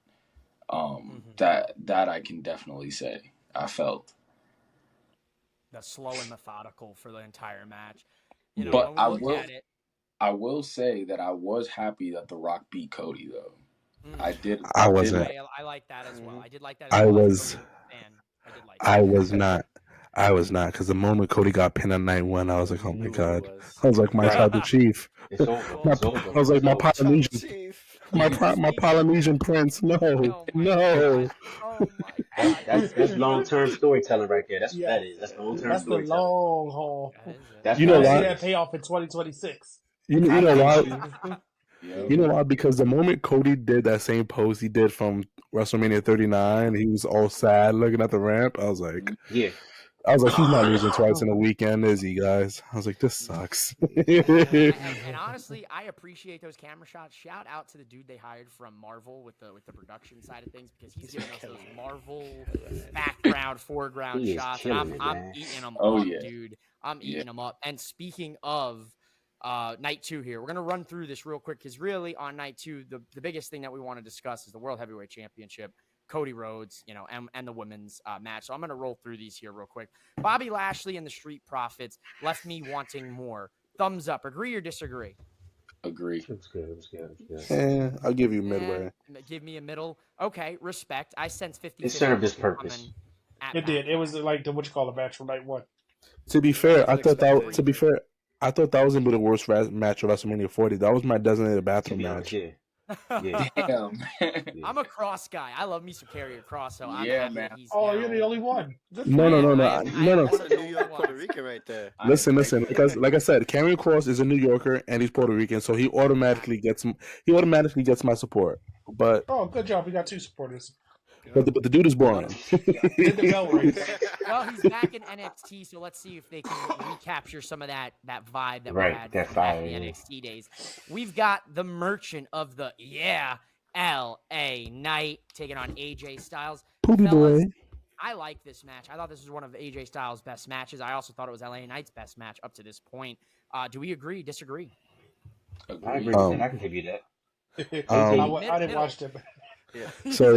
That I can definitely say I felt. The slow and methodical for the entire match. But I will say that I was happy that The Rock beat Cody though. I did. I wasn't. I like that as well. I did like that. I as well. was. I was not. Because the moment Cody got pinned on night one, I was like, oh my God. I was like, my tribal chief. It's over. I was like, my Polynesian. My Polynesian prince. No. Oh my God. That's long-term storytelling right there. That's what that is. That's long-term That's the storytelling. long haul. That's You know I why? see that payoff in 2026. You know why? You know why? Because the moment Cody did that same pose he did from WrestleMania 39, he was all sad looking at the ramp. I was like, he's not losing twice in a weekend, is he, guys? I was like, this sucks. and honestly, I appreciate those camera shots. Shout out to the dude they hired from Marvel with the production side of things, because he's giving us those Marvel background, foreground shots. And I'm eating them up, dude. I'm eating them up. And speaking of night two here, we're going to run through this real quick, because really on night two, the biggest thing that we want to discuss is the World Heavyweight Championship. Cody Rhodes, and the women's match. So I'm going to roll through these here real quick. Bobby Lashley and the Street Profits left me wanting more. Thumbs up. Agree or disagree? Agree. It's good. I'll give you midway. Give me a middle. Okay, respect. I sense 50. It served its purpose. It did. It was like the match from night one. To be fair, I thought that was going to be the worst match of WrestleMania 40. That was my designated bathroom match. Yeah. Damn. I'm a cross guy. I love me some Carrier Cross, so I'm Yeah, happy man. that he's Oh, down. you're the only one. No. That's a New York, Puerto Rican right there. Listen. Like I said, Karrion Kross is a New Yorker and he's Puerto Rican, so he automatically gets my support. But good job. We got two supporters. but the dude is boring. Did the bell ring. Well, he's back in NXT, so let's see if they can recapture some of that vibe that we had that from back fire, in the NXT days. We've got the merchant of the LA Knight taking on AJ Styles. Poopy Fellas, boy. I like this match. I thought this was one of AJ Styles' best matches. I also thought it was LA Knight's best match up to this point. Do we agree? Disagree? I Agreed. agree with that. I can give you that. I didn't watch that. Yeah. So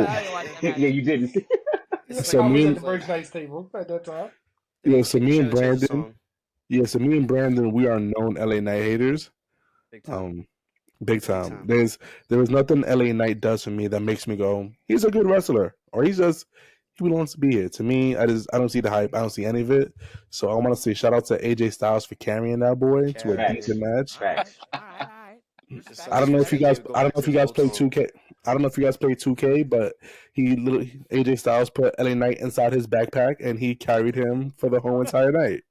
Yeah, you didn't. So I was me at and the Bridge Nights table at that time. yeah, so me and Should have changed the Brandon, song. yeah, so me and Brandon, we are known LA Knight haters. Big time. Big Big time. time. There is nothing LA Knight does for me that makes me go, he's a good wrestler, or he belongs to be here. To me, I don't see the hype. I don't see any of it. So I want to say shout out to AJ Styles for carrying that boy to a Facts. decent match. Facts. All right. Just I don't know if you guys. Go I don't back know if to you his guys old play song. 2K. I don't know if you guys play 2K, but AJ Styles put LA Knight inside his backpack and he carried him for the whole entire night.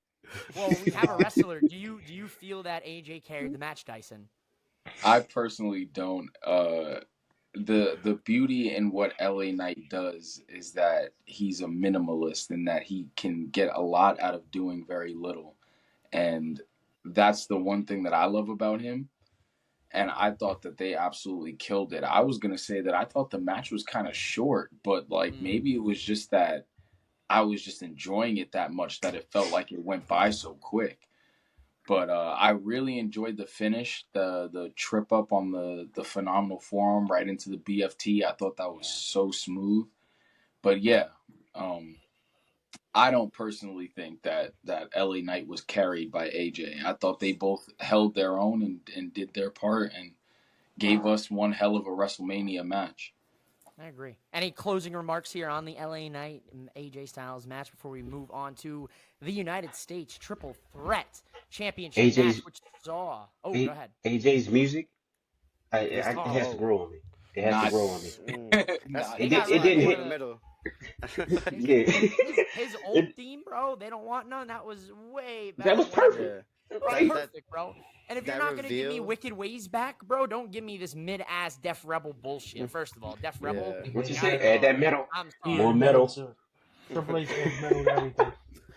Well, we have a wrestler. Do you feel that AJ carried the match, Dyson? I personally don't. The beauty in what LA Knight does is that he's a minimalist and that he can get a lot out of doing very little. And that's the one thing that I love about him. And I thought that they absolutely killed it. I was going to say that I thought the match was kind of short, but like maybe it was just that I was just enjoying it that much that it felt like it went by so quick. But I really enjoyed the finish, the trip up on the phenomenal forearm right into the BFT. I thought that was so smooth. But yeah, I don't personally think that LA Knight was carried by AJ. I thought they both held their own and did their part and gave us one hell of a WrestleMania match. I agree. Any closing remarks here on the LA Knight and AJ Styles match before we move on to the United States Triple Threat Championship match, which saw... Oh, go ahead. AJ's music, it has to grow on me. It has to grow on me. It didn't hit the middle. Yeah. His old theme, bro, they don't want none. That was way better. That was perfect. Yeah. Perfect, bro. And if you're not going to give me Wicked Ways back, bro, don't give me this mid-ass Def Rebel bullshit. First of all, Def Rebel. Yeah. What you say? Add that metal. I'm Yeah, sorry. More metal. Triple H adds metal to everything.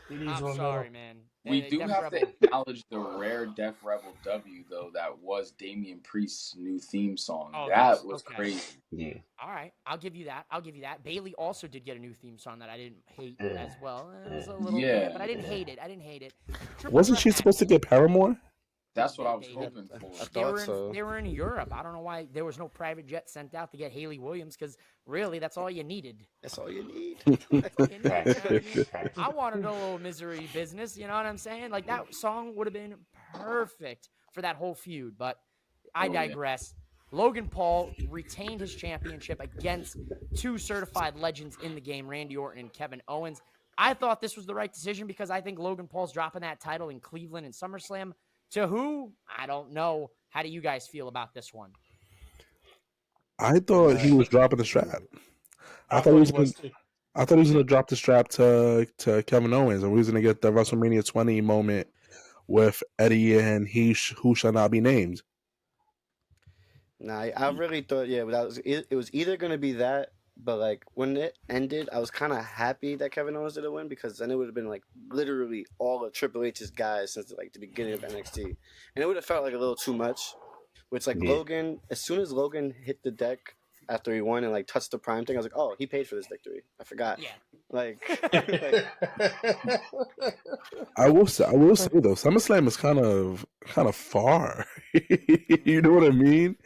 He needs I'm one sorry, metal. man. We do Def have Rebel. to acknowledge the rare Def Rebel W, though, that was Damian Priest's new theme song. Oh, that was okay. crazy. Yeah. All right, I'll give you that. Bailey also did get a new theme song that I didn't hate as well. It was a little bit, but I didn't hate it. Triple Wasn't threat she match. supposed to get Paramore? That's what I was hoping for. I thought so. They were in Europe. I don't know why there was no private jet sent out to get Haley Williams, because really, that's all you needed. That's all you need. That's all you need, you know what I mean? I wanted a little misery business, you know what I'm saying? Like, that song would have been perfect for that whole feud, but I digress. Logan Paul retained his championship against two certified legends in the game, Randy Orton and Kevin Owens. I thought this was the right decision because I think Logan Paul's dropping that title in Cleveland and SummerSlam. To who? I don't know. How do you guys feel about this one? I thought he was dropping the strap. I thought he was going to drop the strap to Kevin Owens, and we was going to get the WrestleMania 20 moment with Eddie and who shall not be named. Nah, I really thought, it was either going to be that, but like when it ended, I was kind of happy that Kevin Owens didn't win because then it would have been like literally all of Triple H's guys since like the beginning of NXT, and it would have felt like a little too much. Which like Logan, as soon as Logan hit the deck after he won and like touched the prime thing, I was like, oh, he paid for this victory. I forgot. Yeah. Like I will say though, SummerSlam is kind of far. You know what I mean?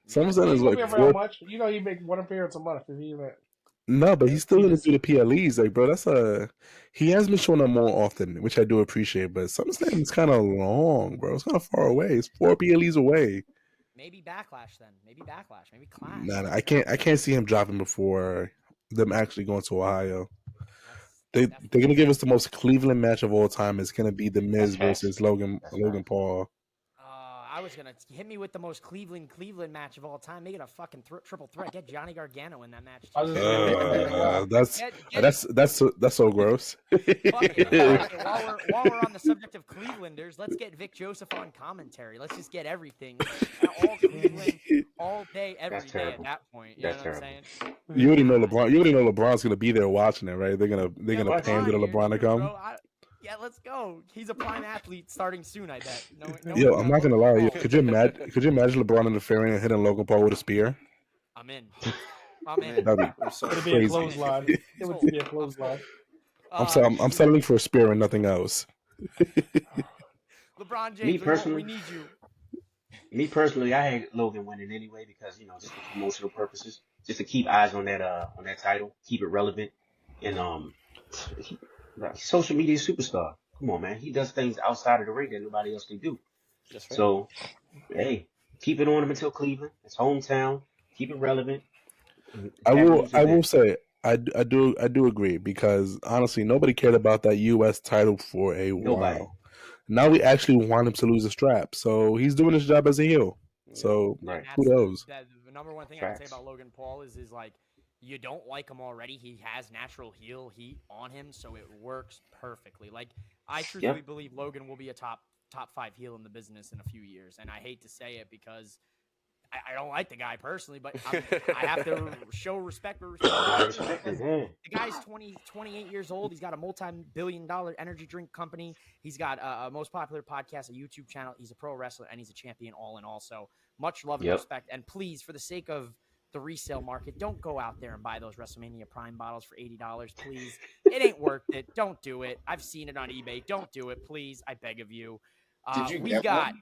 SummerSlam is like how much? You know, he make one appearance a month. If he even... No, but he's still gonna do the PLEs, like, bro. He has been showing up more often, which I do appreciate. But SummerSlam is kind of long, bro. It's kind of far away. It's 4 PLEs away. Maybe Backlash then. Maybe Clash. Nah, I can't see him dropping before them actually going to Ohio. They're gonna give us the most Cleveland match of all time. It's gonna be The Miz versus Logan Paul. I was gonna hit me with the most Cleveland match of all time. Make it a fucking triple threat. Get Johnny Gargano in that match. That's so gross. While we're on the subject of Clevelanders, let's get Vic Joseph on commentary. Let's just get everything. All Cleveland, all day, every day terrible. at that point. You know what I'm saying? You already know LeBron. You already know LeBron's gonna be there watching it, right? They're gonna pander to LeBron to come. Yeah, let's go. He's a prime athlete starting soon, I bet. Yo, I'm not gonna lie. Could you imagine LeBron interfering and hitting Logan Paul with a spear? I'm in. My man. Man, That'd be I'm so It'd be a crazy. clothesline. It would be a clothesline. I'm settling for a spear and nothing else. LeBron Me James, we personally, need you. I had Logan winning anyway because just for promotional purposes, just to keep eyes on that title, keep it relevant, and he, like, social media superstar. Come on, man, he does things outside of the ring that nobody else can do. That's right. So, hey, keep it on him until Cleveland. It's hometown. Keep it relevant. And have news I will events. say I do agree because honestly nobody cared about that U.S. title for a Nobody. while. Now we actually want him to lose the strap, so he's doing his job as a heel. Yeah. So Right. And who knows? the number one thing I can say Facts. about Logan Paul is like, you don't like him already. He has natural heel heat on him, so it works perfectly. Like, I truthfully believe Logan will be a top 5 heel in the business in a few years, and I hate to say it because I don't like the guy personally, but I have to show respect where respect is due because the guy's 28 years old. He's got a multi-billion-dollar energy drink company. He's got a most popular podcast, a YouTube channel. He's a pro wrestler, and he's a champion all in all. So much love and respect. And please, for the sake of the resale market, don't go out there and buy those WrestleMania Prime bottles for $80, please. It ain't worth it. Don't do it. I've seen it on eBay. Don't do it, please. I beg of you. Did you get one?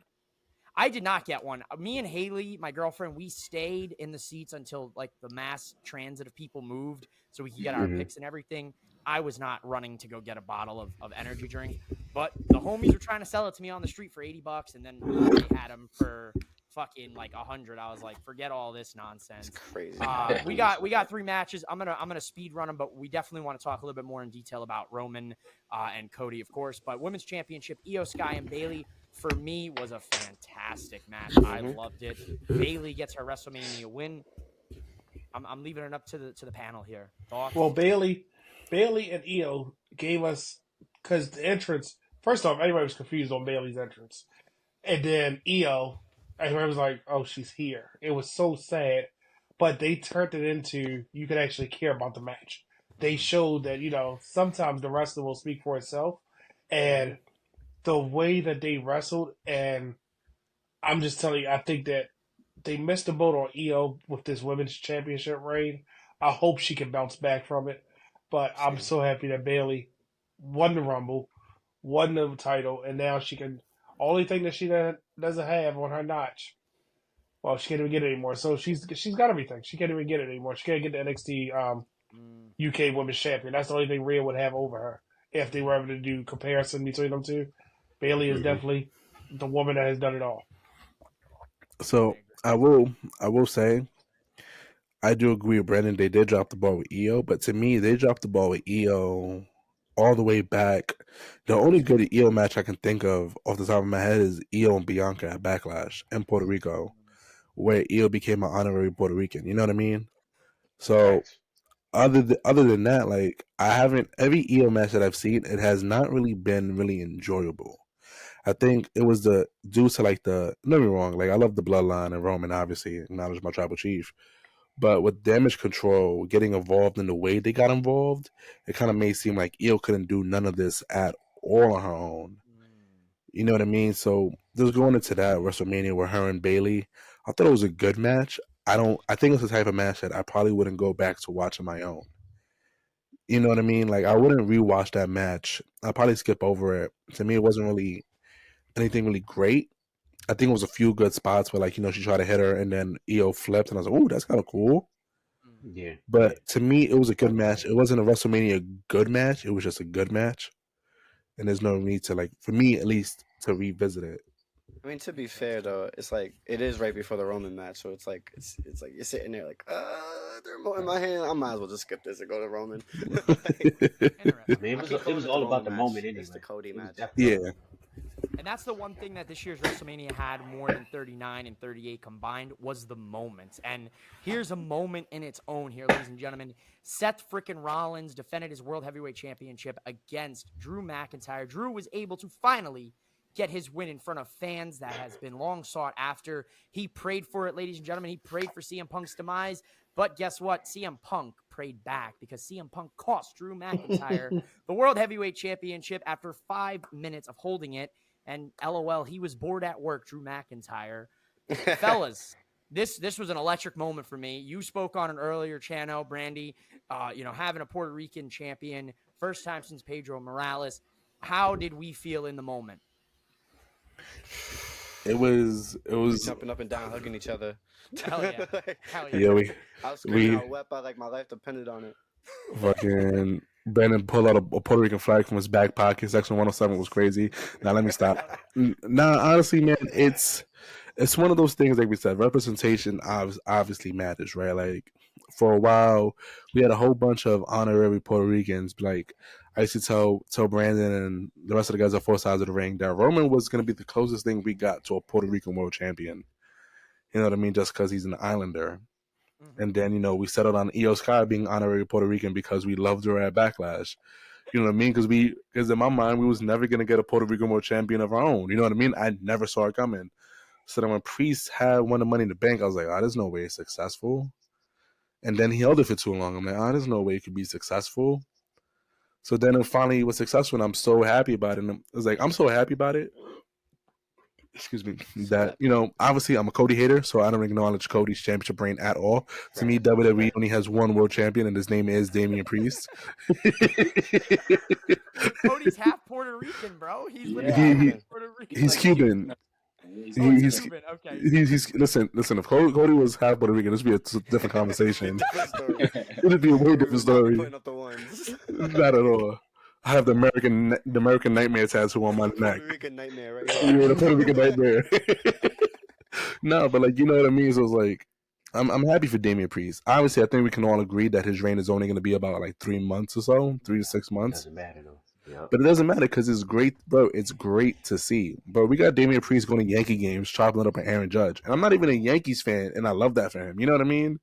I did not get one. Me and Haley, my girlfriend, we stayed in the seats until like the mass transit of people moved so we could get our picks and everything. I was not running to go get a bottle of energy drink, but the homies were trying to sell it to me on the street for $80, and then they had them for fucking like 100. I was like, forget all this nonsense. It's crazy. We got 3 matches. I'm gonna speed run them, but we definitely want to talk a little bit more in detail about Roman and Cody, of course. But women's championship, Io Sky and Bayley, for me, was a fantastic match. I loved it. Bayley gets her WrestleMania win. I'm leaving it up to the panel here. Thoughts? Well, Bailey and Io gave us, because the entrance, first off, everybody was confused on Bailey's entrance. And then Io, everybody was like, oh, she's here. It was so sad. But they turned it into, you could actually care about the match. They showed that, sometimes the wrestler will speak for itself. And the way that they wrestled, and I'm just telling you, I think that they missed the boat on Io with this women's championship reign. I hope she can bounce back from it. But I'm so happy that Bayley won the Rumble, won the title, and now she can. Only thing that she doesn't have on her notch, well, she can't even get it anymore. So she's got everything. She can't even get it anymore. She can't get the NXT UK Women's Champion. That's the only thing Rhea would have over her if they were able to do comparison between them two. Bayley is definitely the woman that has done it all. So I will say I do agree with Brandon. They did drop the ball with Io, but to me, they dropped the ball with Io all the way back. The only good Io match I can think of off the top of my head is Io and Bianca at Backlash in Puerto Rico, where Io became an honorary Puerto Rican. You know what I mean? So Facts. other than that, like I haven't every Io match that I've seen, it has not really been really enjoyable. I think it was due to like don't get me wrong, like I love the bloodline and Roman, obviously, acknowledge my tribal chief. But with Damage Control getting involved in the way they got involved, it kind of made it seem like Io couldn't do none of this at all on her own. You know what I mean? So just going into that WrestleMania with her and Bayley, I thought it was a good match. I think it's the type of match that I probably wouldn't go back to watch on my own. You know what I mean? Like I wouldn't rewatch that match. I'd probably skip over it. To me, it wasn't really anything really great. I think it was a few good spots where, like, she tried to hit her and then Io flipped, and I was like, "Ooh, that's kind of cool." Yeah. But to me, it was a good match. It wasn't a WrestleMania good match. It was just a good match, and there's no need to, like, for me at least, to revisit it. I mean, to be fair though, it's like it is right before the Roman match, so it's like you're sitting there like, they're more in my hand. I might as well just skip this and go to Roman. I mean, I it keep was calling all the about the Roman moment match. anyway. It's the Cody It was match. definitely- Yeah. And that's the one thing that this year's WrestleMania had more than 39 and 38 combined was the moments. And here's a moment in its own here, ladies and gentlemen. Seth frickin' Rollins defended his World Heavyweight Championship against Drew McIntyre. Drew was able to finally get his win in front of fans that has been long sought after. He prayed for it, ladies and gentlemen. He prayed for CM Punk's demise. But guess what? CM Punk prayed back because CM Punk cost Drew McIntyre the World Heavyweight Championship after 5 minutes of holding it. And LOL, he was bored at work, Drew McIntyre. Fellas, this was an electric moment for me. You spoke on it earlier, Chano, Brandy. Having a Puerto Rican champion, first time since Pedro Morales. How did we feel in the moment? It was jumping up and down, hugging each other. Hell yeah. Hell yeah. yeah. I was screaming we out wepa like my life depended on it. fucking Brandon pulled out a Puerto Rican flag from his back pocket. Section 107 was crazy. Now let me stop. Nah, honestly, man, it's one of those things like we said. Representation obviously matters, right? Like for a while, we had a whole bunch of honorary Puerto Ricans. Like I used to tell Brandon and the rest of the guys at four sides of the ring that Roman was going to be the closest thing we got to a Puerto Rican world champion. You know what I mean? Just because he's an islander. And then, we settled on Io Sky being honorary Puerto Rican because we loved her at Backlash. You know what I mean? Because in my mind, we was never going to get a Puerto Rican world champion of our own. You know what I mean? I never saw it coming. So then when Priest had won the Money in the Bank, I was like, there's no way it's successful. And then he held it for too long. I'm like, there's no way it could be successful. So then it finally was successful, and I'm so happy about it. And it was like, I'm so happy about it. Excuse me, that obviously I'm a Cody hater, so I don't acknowledge Cody's championship reign at all. To me, WWE only has one world champion, and his name is Damian Priest. Cody's half Puerto Rican, bro. He's literally Puerto Rican. He's Cuban. He's Cuban. Okay. Listen. If Cody was half Puerto Rican, this would be a different conversation. It'd be a way different story. Not at all. I have the American Nightmare tattoo on my neck. Puerto Rican Nightmare, right? Yeah, the Puerto Rican Nightmare. No, but you know what I mean? So it was like, I'm happy for Damian Priest. Obviously, I think we can all agree that his reign is only going to be about 3 months or so, 3 to 6 months. Doesn't matter though. Yep. But it doesn't matter because it's great, bro. It's great to see. But we got Damian Priest going to Yankee games, chopping it up with Aaron Judge. And I'm not even a Yankees fan, and I love that for him. You know what I mean?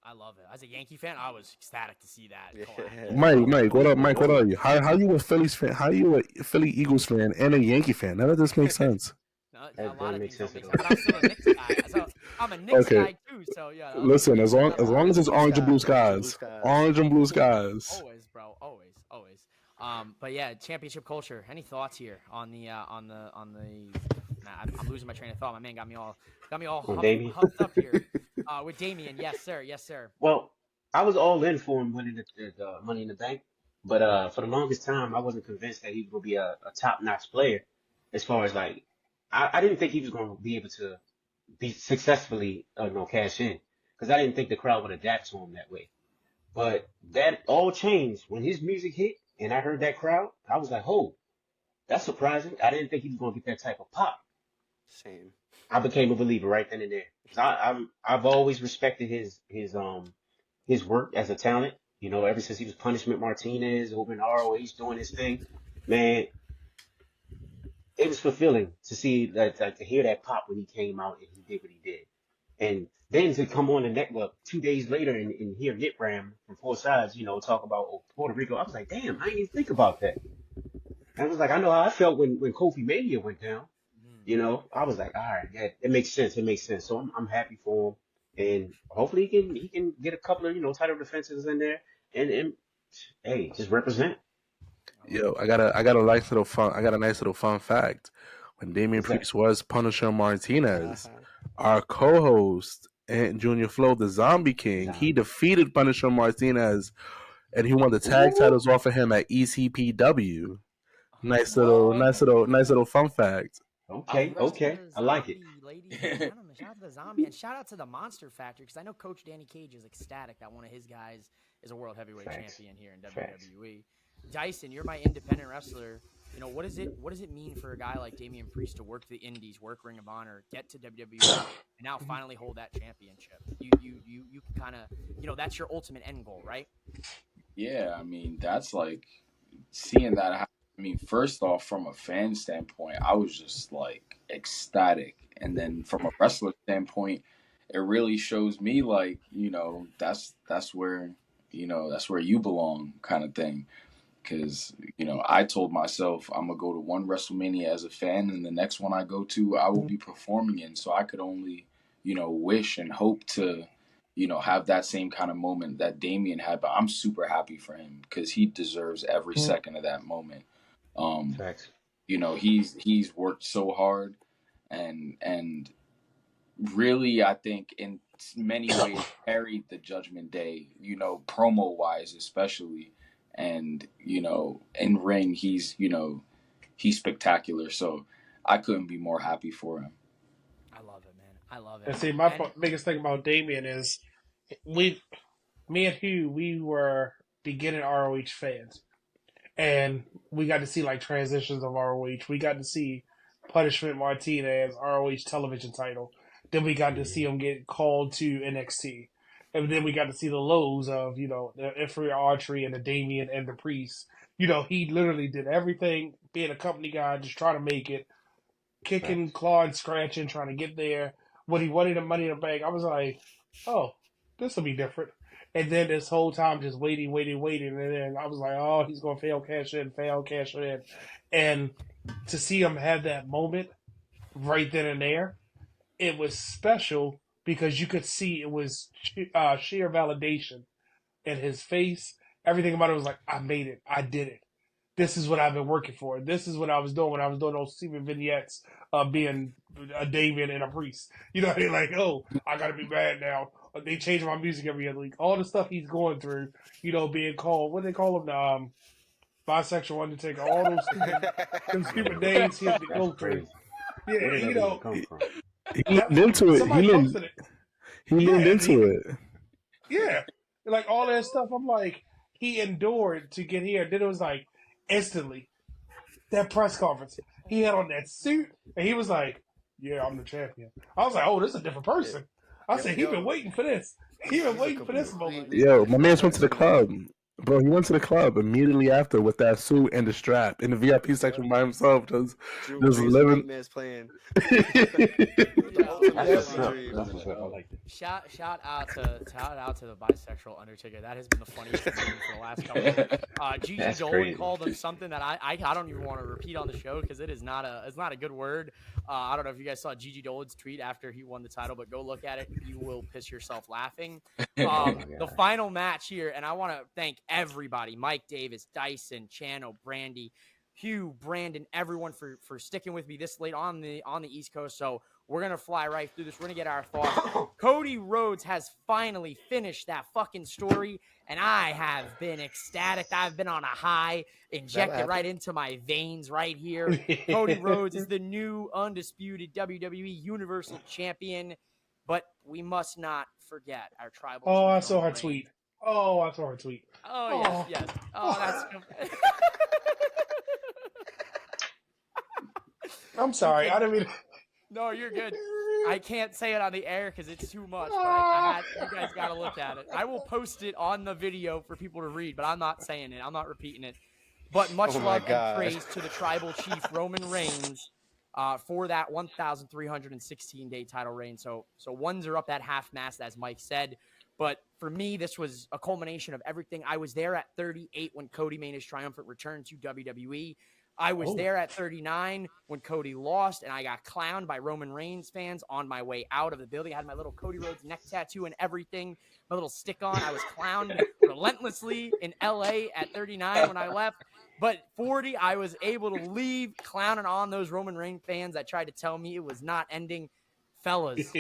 I love it. As a Yankee fan, I was ecstatic to see that. Yeah. Mike, what up? Mike, what are you? How you a Phillies fan? How you a Philly Eagles fan and a Yankee fan? None of this makes sense. A lot of things don't make sense. But I'm still a Knicks guy. So I'm a Knicks guy too. So yeah. Listen, as long as it's orange and blue skies, orange and blue skies. Always, bro. Always. But yeah, championship culture. Any thoughts here on the? I'm losing my train of thought. My man got me all humped up here. With Damian, yes sir. Well, I was all in for him winning the Money in the Bank, but for the longest time, I wasn't convinced that he was going to be a top-notch player. As far as I didn't think he was going to be able to be successfully cash in, because I didn't think the crowd would adapt to him that way. But that all changed when his music hit, and I heard that crowd. I was like, "Oh, that's surprising." I didn't think he was going to get that type of pop. Same. I became a believer right then and there. I've always respected his work as a talent. Ever since he was Punishment Martinez over in ROH doing his thing, man, it was fulfilling to see that, to hear that pop when he came out and he did what he did, and then to come on the network 2 days later and hear Nip Ram from Four Sides, talk about Puerto Rico. I was like, damn, I didn't even think about that. I was like, I know how I felt when Kofi Mania went down. I was like, all right, yeah, it makes sense. So I'm happy for him, and hopefully he can get a couple of title defenses in there, and hey, just represent. Yo, I got a nice little fun fact. When Damian Priest was Punisher Martinez, our co-host Ant Junior Flow, the Zombie King, he defeated Punisher Martinez, and he won the tag titles off of him at ECPW. Nice little fun fact. Okay, I like it. Ladies and gentlemen, shout out to the Zombie, and shout out to the Monster Factory, because I know Coach Danny Cage is ecstatic that one of his guys is a world heavyweight champion here in WWE. Dyson, you're my independent wrestler. What does it mean for a guy like Damian Priest to work the Indies, work Ring of Honor, get to WWE, and now finally hold that championship? You can kind of, that's your ultimate end goal, right? Yeah, I mean, that's seeing that happen. I mean, first off, from a fan standpoint, I was just ecstatic. And then from a wrestler standpoint, it really shows me that's where you belong kind of thing. Because, I told myself I'm going to go to one WrestleMania as a fan, and the next one I go to, I will be performing in. So I could only, wish and hope to, have that same kind of moment that Damian had. But I'm super happy for him because he deserves every second of that moment. Facts. He's worked so hard, and really, I think in many ways carried the Judgment Day, promo wise especially, and in ring he's spectacular. So I couldn't be more happy for him. I love it, man. I love it. And see, my biggest thing about Damian is me and Hugh, we were beginning ROH fans, and we got to see like transitions of ROH. We got to see Punishment Martinez ROH television title. Then we got to see him get called to NXT. And then we got to see the lows of, the Inferior Archery and the Damien and the Priest. He literally did everything, being a company guy, just trying to make it, kicking, clawing, scratching, trying to get there. When he wanted the Money in the Bank, I was like, oh, this will be different. And then this whole time just waiting. And then I was like, oh, he's going to fail cash in. And to see him have that moment right then and there, it was special because you could see it was sheer validation in his face. Everything about it was like, I made it. I did it. This is what I've been working for. This is what I was doing when I was doing those Steven vignettes of being a Damien and a Priest. They're like, oh, I got to be mad now. They change my music every other week. All the stuff he's going through, being called, what do they call him? Bisexual Undertaker. All those stupid names he had to go through. Yeah, He leaned into it. He leaned into it. Yeah. Like all that stuff, I'm like, he endured to get here. Then it was like, instantly, that press conference, he had on that suit, and he was like, yeah, I'm the champion. I was like, oh, this is a different person. I said, he's been waiting for this. He's been waiting for this moment. Yo, my man went to the club. Bro, he went to the club immediately after with that suit and the strap in the VIP section by himself, just living. Man's playing. Shout out to the bisexual Undertaker. That has been the funniest thing for the last couple. Gigi Dolan called him something that I don't even want to repeat on the show because it's not a good word. I don't know if you guys saw Gigi Dolan's tweet after he won the title, but go look at it. You will piss yourself laughing. The final match here, and I want to thank everybody: Mike Davis, Dyson, Chano, Brandy, Hugh, Brandon, everyone for sticking with me this late on the East Coast. So we're gonna fly right through this. We're gonna get our thoughts. Cody Rhodes has finally finished that fucking story, and I have been ecstatic. I've been on a high, injected right into my veins right here. Cody Rhodes is the new undisputed WWE Universal Champion, but we must not forget our tribal. Oh, I saw her tweet. Oh, yes. Oh, that's. I'm sorry. I didn't mean. No, you're good. I can't say it on the air because it's too much. But you guys got to look at it. I will post it on the video for people to read, but I'm not saying it. I'm not repeating it. But much love and praise to the tribal chief Roman Reigns for that 1,316-day title reign. So ones are up at half mast, as Mike said. But for me, this was a culmination of everything. I was there at 38 when Cody made his triumphant return to WWE. I was there at 39 when Cody lost, and I got clowned by Roman Reigns fans on my way out of the building. I had my little Cody Rhodes neck tattoo and everything, my little stick on. I was clowned relentlessly in LA at 39 when I left. But 40, I was able to leave clowning on those Roman Reigns fans that tried to tell me it was not ending. Fellas,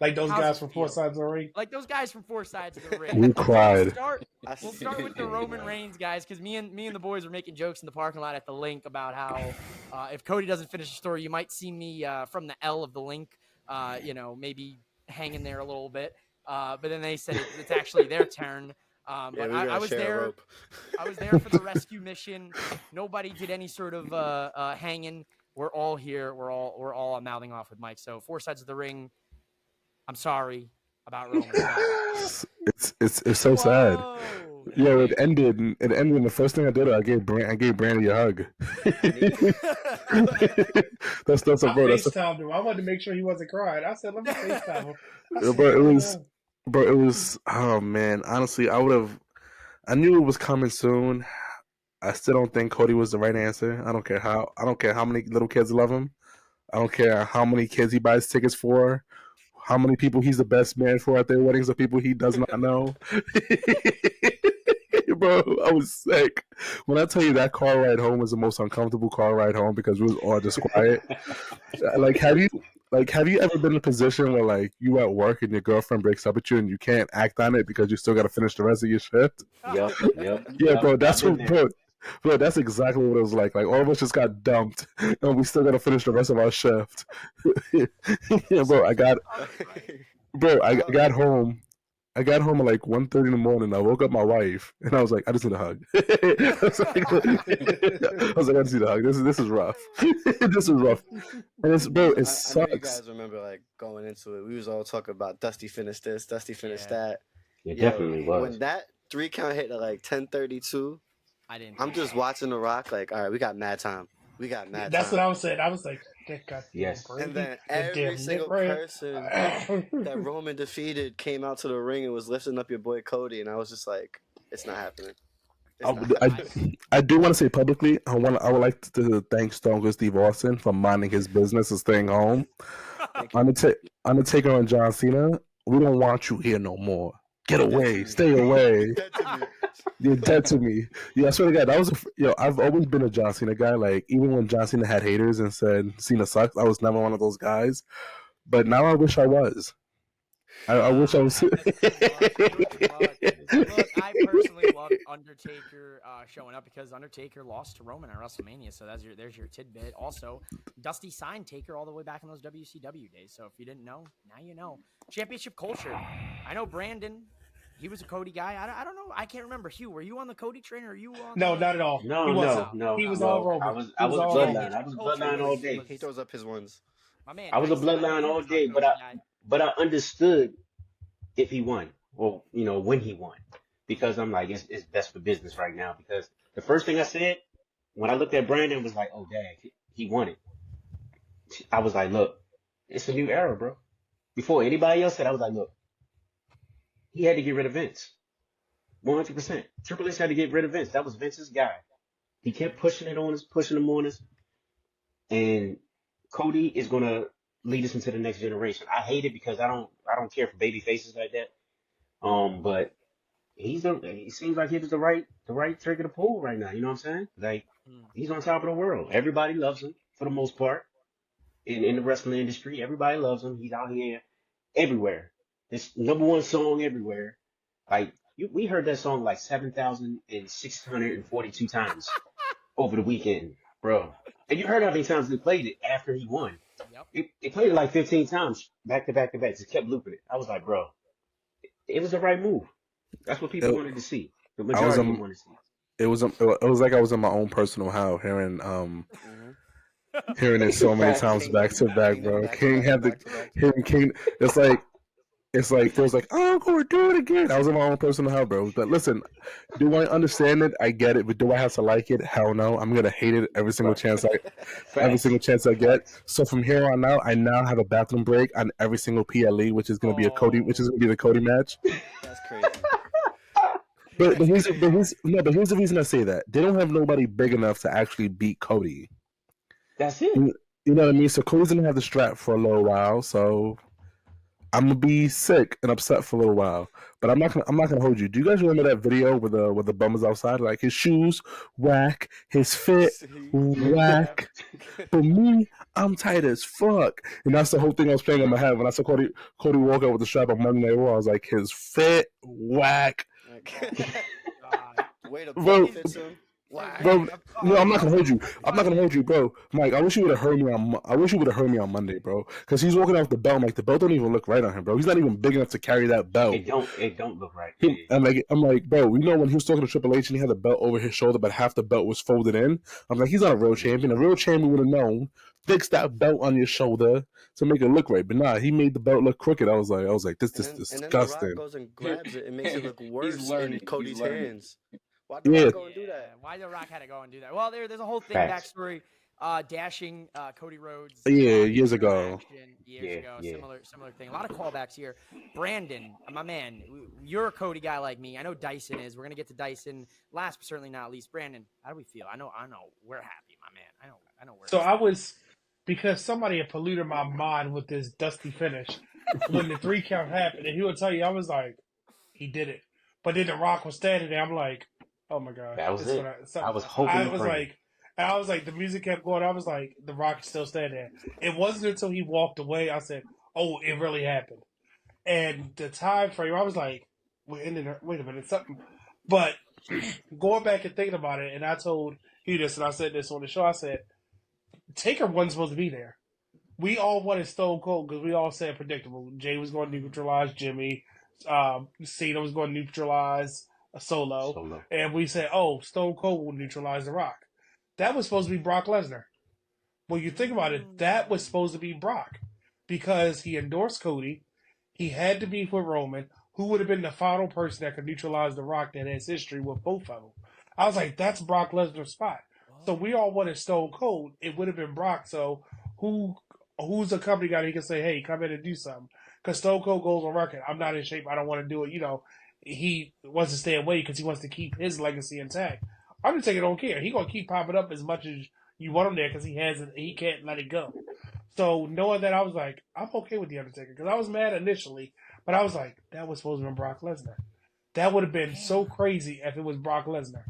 like those guys from Four Sides of the Ring. Like those guys from Four Sides of the Ring. We cried. We'll start with the Roman Reigns guys because me and the boys were making jokes in the parking lot at the link about how if Cody doesn't finish the story, you might see me from the L of the link, maybe hanging there a little bit. But then they said it's actually their turn. But I was there. I was there for the rescue mission. Nobody did any sort of hanging. We're all here. We're all mouthing off with Mike. So Four Sides of the Ring. I'm sorry about Roman. It's so sad. Yeah, it ended. And the first thing I did, I gave Brandy a hug. that's a bro. FaceTimed him. I wanted to make sure he wasn't crying. I said, let me FaceTime him. It was. Oh man, honestly, I knew it was coming soon. I still don't think Cody was the right answer. I don't care how many little kids love him. I don't care how many kids he buys tickets for, how many people he's the best man for at their weddings of people he does not know. Bro, I was sick. When I tell you that car ride home was the most uncomfortable car ride home because we was all just quiet. Like, have Like, have you ever been in a position where like you at work and your girlfriend breaks up with you and you can't act on it because you still got to finish the rest of your shift? Yep. Yeah, bro, I've that's been what, there. bro, that's exactly what it was like. Like all of us just got dumped, and we still got to finish the rest of our shift. Yeah, bro, I got home. I got home at like 1:30 in the morning. I woke up my wife, and I was like, I just need a hug. I was like, I just need a hug. This is rough. This is rough. And it's, bro, it I know you sucks. guys remember like going into it. We was all talking about Dusty finished this, Dusty finished that. It Yo, definitely was. when that 3 count hit at like 10:32, I didn't. I'm just watching The Rock like, all right, we got mad time. We got mad That's time. what I was saying. I was like, that goddamn Yes. Brandy, And then that every damn single Nick Ray. person that Roman defeated came out to the ring and was lifting up your boy Cody, and I was just like, it's not happening. It's not happening. I do want to say publicly, I would like to thank Stone Cold Steve Austin for minding his business and staying home. Undertaker and John Cena, we don't want you here no more. Get away, stay away. Dead to me. You're dead to me. Yeah, I swear to God, that was I've always been a John Cena guy. Like even when John Cena had haters and said Cena sucks, I was never one of those guys. But now I wish I was. I wish I was. Look, I personally love Undertaker showing up because Undertaker lost to Roman at WrestleMania, so there's your tidbit. Also, Dusty signed Taker all the way back in those WCW days. So if you didn't know, now you know. Championship culture. I know Brandon. He was a Cody guy. I don't know. I can't remember. Hugh, were you on the Cody train or are you on? No, not at all. No, He wasn't. no. He was no. all Roman. I was all bloodline. Roman. I was bloodline all day. He throws up his ones. My man. I was a Dyson, bloodline know all you day, was a Cody but guy. I understood if he won, or when he won, because I'm like, it's best for business right now. Because the first thing I said when I looked at Brandon was like, oh dang, he won it. I was like, look, it's a new era, bro. Before anybody else said, I was like, look, he had to get rid of Vince, 100%. Triple H had to get rid of Vince. That was Vince's guy. He kept pushing him on us, and Cody is gonna lead us into the next generation. I hate it because I don't care for baby faces like that. But he seems like he was the right trigger to pull right now. You know what I'm saying? Like he's on top of the world. Everybody loves him for the most part. In the wrestling industry, everybody loves him. He's out here everywhere. His #1 song everywhere. Like we heard that song like 7,642 times over the weekend, bro. And you heard how many times they played it after he won. Yep. They played it like 15 times back to back to back. Just kept looping it. I was like, bro, it was the right move. That's what people wanted to see. The majority wanted to see. It was like I was in my own personal hell hearing it so many times back to back, bro. King had the King. It's like feels like, oh, I'm gonna do it again. I was in my own personal hell, bro. But listen, do I understand it? I get it, but do I have to like it? Hell no. I'm gonna hate it every single chance I get. So from here on out, I now have a bathroom break on every single PLE, which is gonna be the Cody match. That's crazy. But here's the reason I say that. They don't have nobody big enough to actually beat Cody. That's it. You know what I mean? So Cody's gonna have the strap for a little while, so I'm gonna be sick and upset for a little while, but I'm not gonna hold you. Do you guys remember that video with the bummers outside? Like his shoes whack, his fit whack. But me, I'm tight as fuck, and that's the whole thing I was playing in my head when I saw Cody walk out with the strap on Monday Night Raw. I was like, his fit whack. Way to Bro, fits him. Wow. Bro, no, I'm not gonna hold you. I'm not gonna hold you, bro. Mike, I wish you would have heard me on Monday, bro. Because he's walking off the belt. Like the belt don't even look right on him, bro. He's not even big enough to carry that belt. It don't look right. I'm like, bro. You know when he was talking to Triple H and he had the belt over his shoulder, but half the belt was folded in. I'm like, he's not a real champion. A real champion would have known. Fix that belt on your shoulder to make it look right. But nah, he made the belt look crooked. I was like, this is disgusting. And then The Rock goes and grabs it and makes it look worse in Cody's hands. Why did Rock go and do that? Why did Rock had to go and do that? Well, there's a whole thing backstory. Dashing Cody Rhodes. Years ago. Similar thing. A lot of callbacks here. Brandon, my man, you're a Cody guy like me. I know Dyson is. We're gonna get to Dyson last, but certainly not least. Brandon, how do we feel? I know. We're happy, my man. I know. So I was, because somebody had polluted my mind with this Dusty finish when the 3 count happened, and he would tell you, I was like, he did it. But then The Rock was standing there. I'm like, oh my god, that was it. I was hoping. I was like, And I was like, the music kept going. I was like, The Rock is still standing there. It wasn't until he walked away, I said, oh, it really happened. And the time frame, I was like, wait a minute, something. But going back and thinking about it, and I told Hugh this, and I said this on the show, I said, Taker wasn't supposed to be there. We all wanted Stone Cold because we all said predictable. Jay was going to neutralize Jimmy. Cena was going to neutralize Solo. And we said, oh, Stone Cold will neutralize The Rock. That was supposed to be Brock Lesnar. When you think about it, that was supposed to be Brock because he endorsed Cody. He had to be with Roman, who would have been the final person that could neutralize The Rock that has history with both of them. I was like, that's Brock Lesnar's spot. So we all wanted Stone Cold. It would have been Brock. So who's a company guy that he can say, hey, come in and do something? Because Stone Cold goes on record, I'm not in shape. I don't want to do it. You know, he wants to stay away because he wants to keep his legacy intact. Undertaker don't care. He gonna keep popping up as much as you want him there because he can't let it go. So knowing that, I was like, I'm okay with the Undertaker because I was mad initially, but I was like, that was supposed to be Brock Lesnar. That would have been so crazy if it was Brock Lesnar.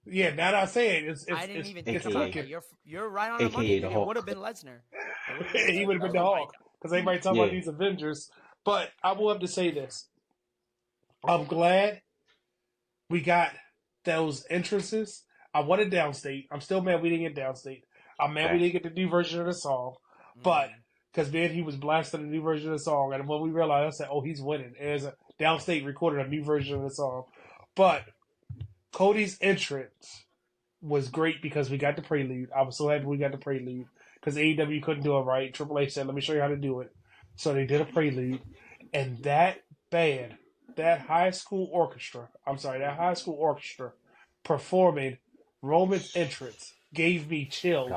Yeah, now that I say it, I didn't even it's think about cooking. that. You're right on the money. It would have been Lesnar. He would have been the Hulk because everybody talking about these Avengers. But I will have to say this: I'm glad we got those entrances. I wanted Downstate. I'm still mad we didn't get Downstate. I'm mad we didn't get the new version of the song. But because man, he was blasting the new version of the song, and when we realized, I said, "Oh, he's winning." And Downstate recorded a new version of the song, but Cody's entrance was great because we got the prelude. I was so happy we got the prelude because AEW couldn't do it right. Triple H said, "Let me show you how to do it." So they did a prelude, and that band, that high school orchestra performing Roman's entrance gave me chills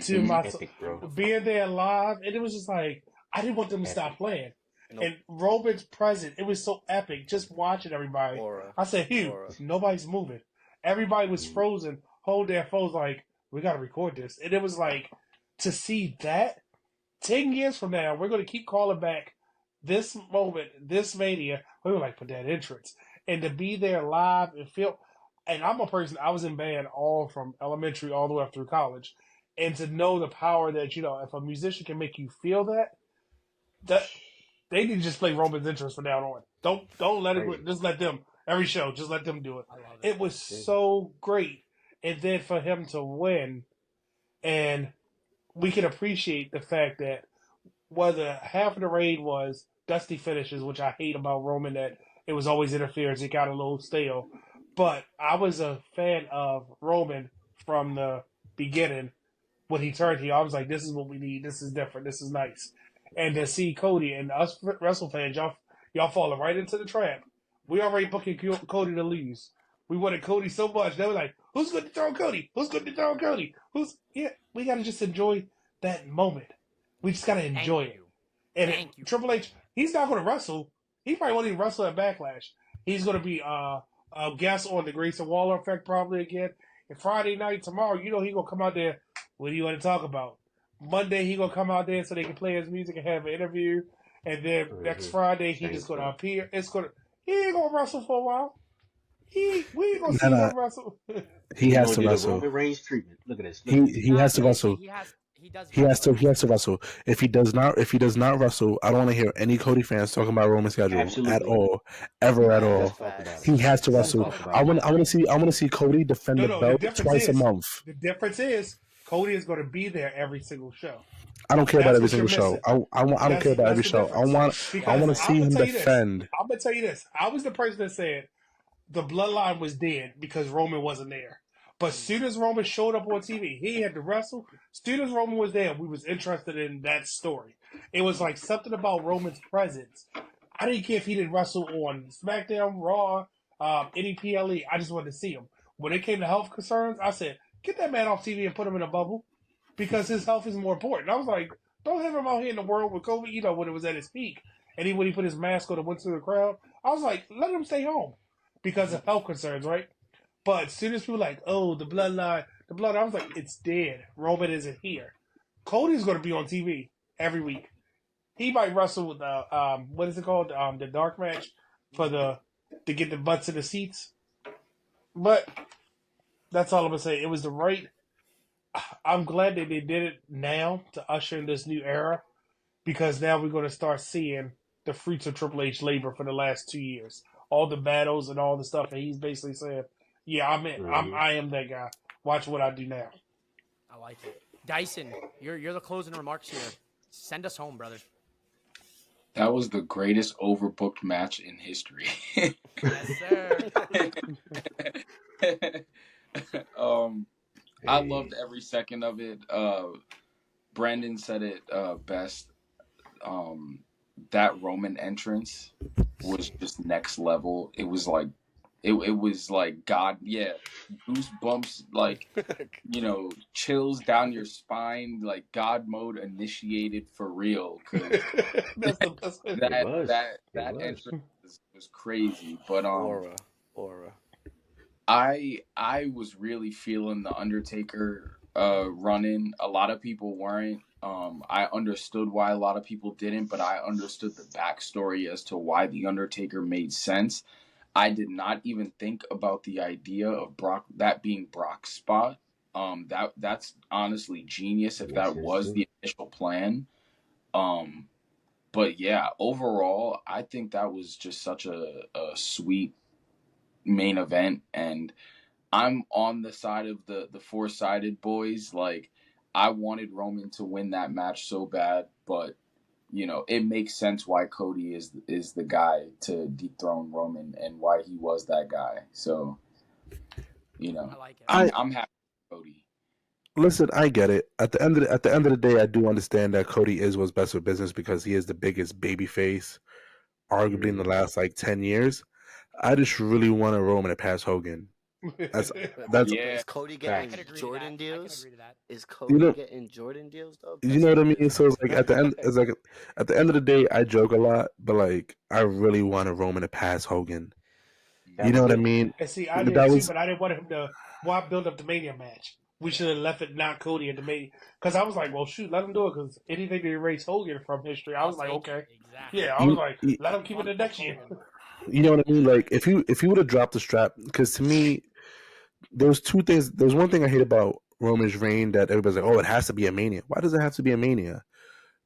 to my Epic, bro. being there live, and it was just like I didn't want them to stop playing. And Roman's presence, it was so epic. Just watching everybody, I said, "Hugh, nobody's moving. Everybody was frozen, hold their phones like we got to record this." And it was like to see that 10 years from now, we're going to keep calling back this moment, this mania. We were like, for that entrance, and to be there live and feel. And I'm a person, I was in band all from elementary all the way up through college. And to know the power that, if a musician can make you feel that they need to just play Roman's entrance from now on. Don't let it, just let them, every show, just let them do it. It was so great. And then for him to win, and we can appreciate the fact that whether half of the raid was dusty finishes, which I hate about Roman, that it was always interference, it got a little stale. But I was a fan of Roman from the beginning. When he turned here, I was like, this is what we need. This is different. This is nice. And to see Cody and us wrestle fans, y'all falling right into the trap. We already booking Cody to lose. We wanted Cody so much. They were like, who's going to throw Cody? Who's going to throw Cody? We got to just enjoy that moment. We just got to enjoy it. And Triple H, he's not going to wrestle. He probably won't even wrestle at Backlash. He's going to be a guest on the Grayson Waller effect probably again. And Friday night, tomorrow, he's going to come out there. What do you want to talk about? Monday, he going to come out there so they can play his music and have an interview. And then next Friday, he just going to appear. He ain't going to wrestle for a while. We ain't going to see him wrestle. He has to wrestle. Roman Reigns treatment. Look at this. He has to wrestle. He has to wrestle. If he does not wrestle, I don't want to hear any Cody fans talking about Roman's schedule at all, ever at all. He has to wrestle. I want to see Cody defend the belt twice a month. The difference is Cody is going to be there every single show. I don't care about every single show. I don't care about every show. I want to see him defend. I'm gonna tell you this. I was the person that said the bloodline was dead because Roman wasn't there. But as soon as Roman showed up on TV, he had to wrestle. As soon as Roman was there, we was interested in that story. It was like something about Roman's presence. I didn't care if he didn't wrestle on SmackDown, Raw, any PLE. I just wanted to see him. When it came to health concerns, I said, get that man off TV and put him in a bubble because his health is more important. I was like, don't have him out here in the world with COVID, when it was at his peak. And when he put his mask on and went through the crowd, I was like, let him stay home because of health concerns, right? But as soon as people were like, oh, the bloodline, I was like, it's dead. Roman isn't here. Cody's going to be on TV every week. He might wrestle with what is it called? The dark match to get the butts in the seats. But that's all I'm going to say. It was the right I'm glad that they did it now to usher in this new era because now we're going to start seeing the fruits of Triple H labor for the last 2 years, all the battles and all the stuff, and he's basically saying, "Yeah, I am that guy. Watch what I do now." I like it. Dyson, you're the closing remarks here. Send us home, brother. That was the greatest overbooked match in history. Yes, sir. I loved every second of it. Brandon said it best. That Roman entrance was just next level. It was like it was like God, yeah, goosebumps, like chills down your spine, like God mode initiated for real. Cause That's the best. that entrance was crazy. But Aura. I was really feeling the Undertaker run-in. A lot of people weren't. I understood why a lot of people didn't, but I understood the backstory as to why the Undertaker made sense. I did not even think about the idea of that being Brock's spot. That's honestly genius if that was the initial plan. But yeah, overall, I think that was just such a sweet main event, and I'm on the side of the four-sided boys. Like, I wanted Roman to win that match so bad, but it makes sense why Cody is the guy to dethrone Roman and why he was that guy. So, I like it. I'm happy with Cody. Listen, I get it. At the end of the day, I do understand that Cody is what's best for business because he is the biggest babyface, arguably in the last 10 years. I just really want a Roman to pass Hogan. That's Is Cody getting Jordan deals? I can agree to that. Is Cody getting Jordan deals though? You know what I mean? So it's at the end of the day, I joke a lot, but I really want a Roman to pass Hogan. You know what I mean? And see, I did too, but I didn't want him to. Why build up the Mania match? We should have left it not Cody at the Mania, because I was like, well, shoot, let him do it, because anything to erase Hogan from history, I was like, okay, exactly. yeah, I was like, let him keep it the next year. You know what I mean? If you would have dropped the strap, because to me, there's two things. There's one thing I hate about Roman's reign that everybody's like, oh, it has to be a Mania. Why does it have to be a Mania?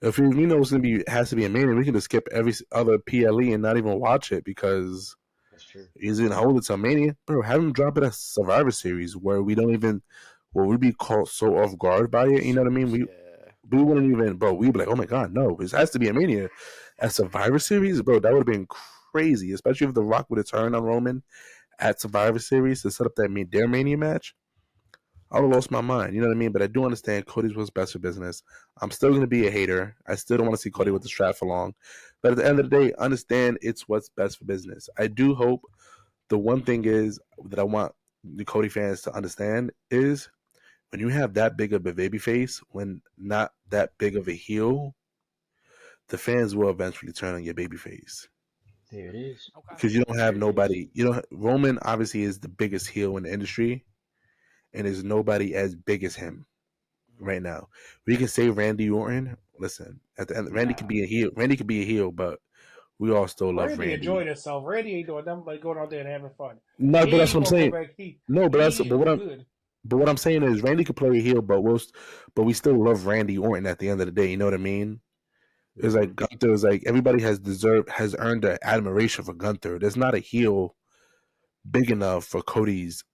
If it's gonna be has to be a Mania, we can just skip every other PLE and not even watch it because he's gonna hold it to a Mania. Bro, have him drop it as Survivor Series where we'd be caught so off guard by it. You know what I mean? We wouldn't even, bro. We'd be like, oh my god, no, this has to be a Mania at Survivor Series, bro. That would have been crazy, especially if The Rock would have turned on Roman at Survivor Series to set up their Mania match. I would have lost my mind, you know what I mean? But I do understand Cody's what's best for business. I'm still going to be a hater. I still don't want to see Cody with the strap for long. But at the end of the day, understand it's what's best for business. I do hope the one thing is that I want the Cody fans to understand is when you have that big of a babyface, when not that big of a heel, the fans will eventually turn on your babyface. There it is. Because you don't have nobody. Roman obviously is the biggest heel in the industry, and there's nobody as big as him right now. We can say Randy Orton. Listen, at the end, Randy could be a heel. Randy could be a heel, but we all still love Randy. Enjoyed himself. Randy ain't doing nothing but going out there and having fun. No, but that's what I'm saying. But what I'm saying is Randy could play a heel, but we still love Randy Orton at the end of the day. You know what I mean? It's like Gunther is like everybody has earned the admiration for Gunther. There's not a heel big enough for Cody's.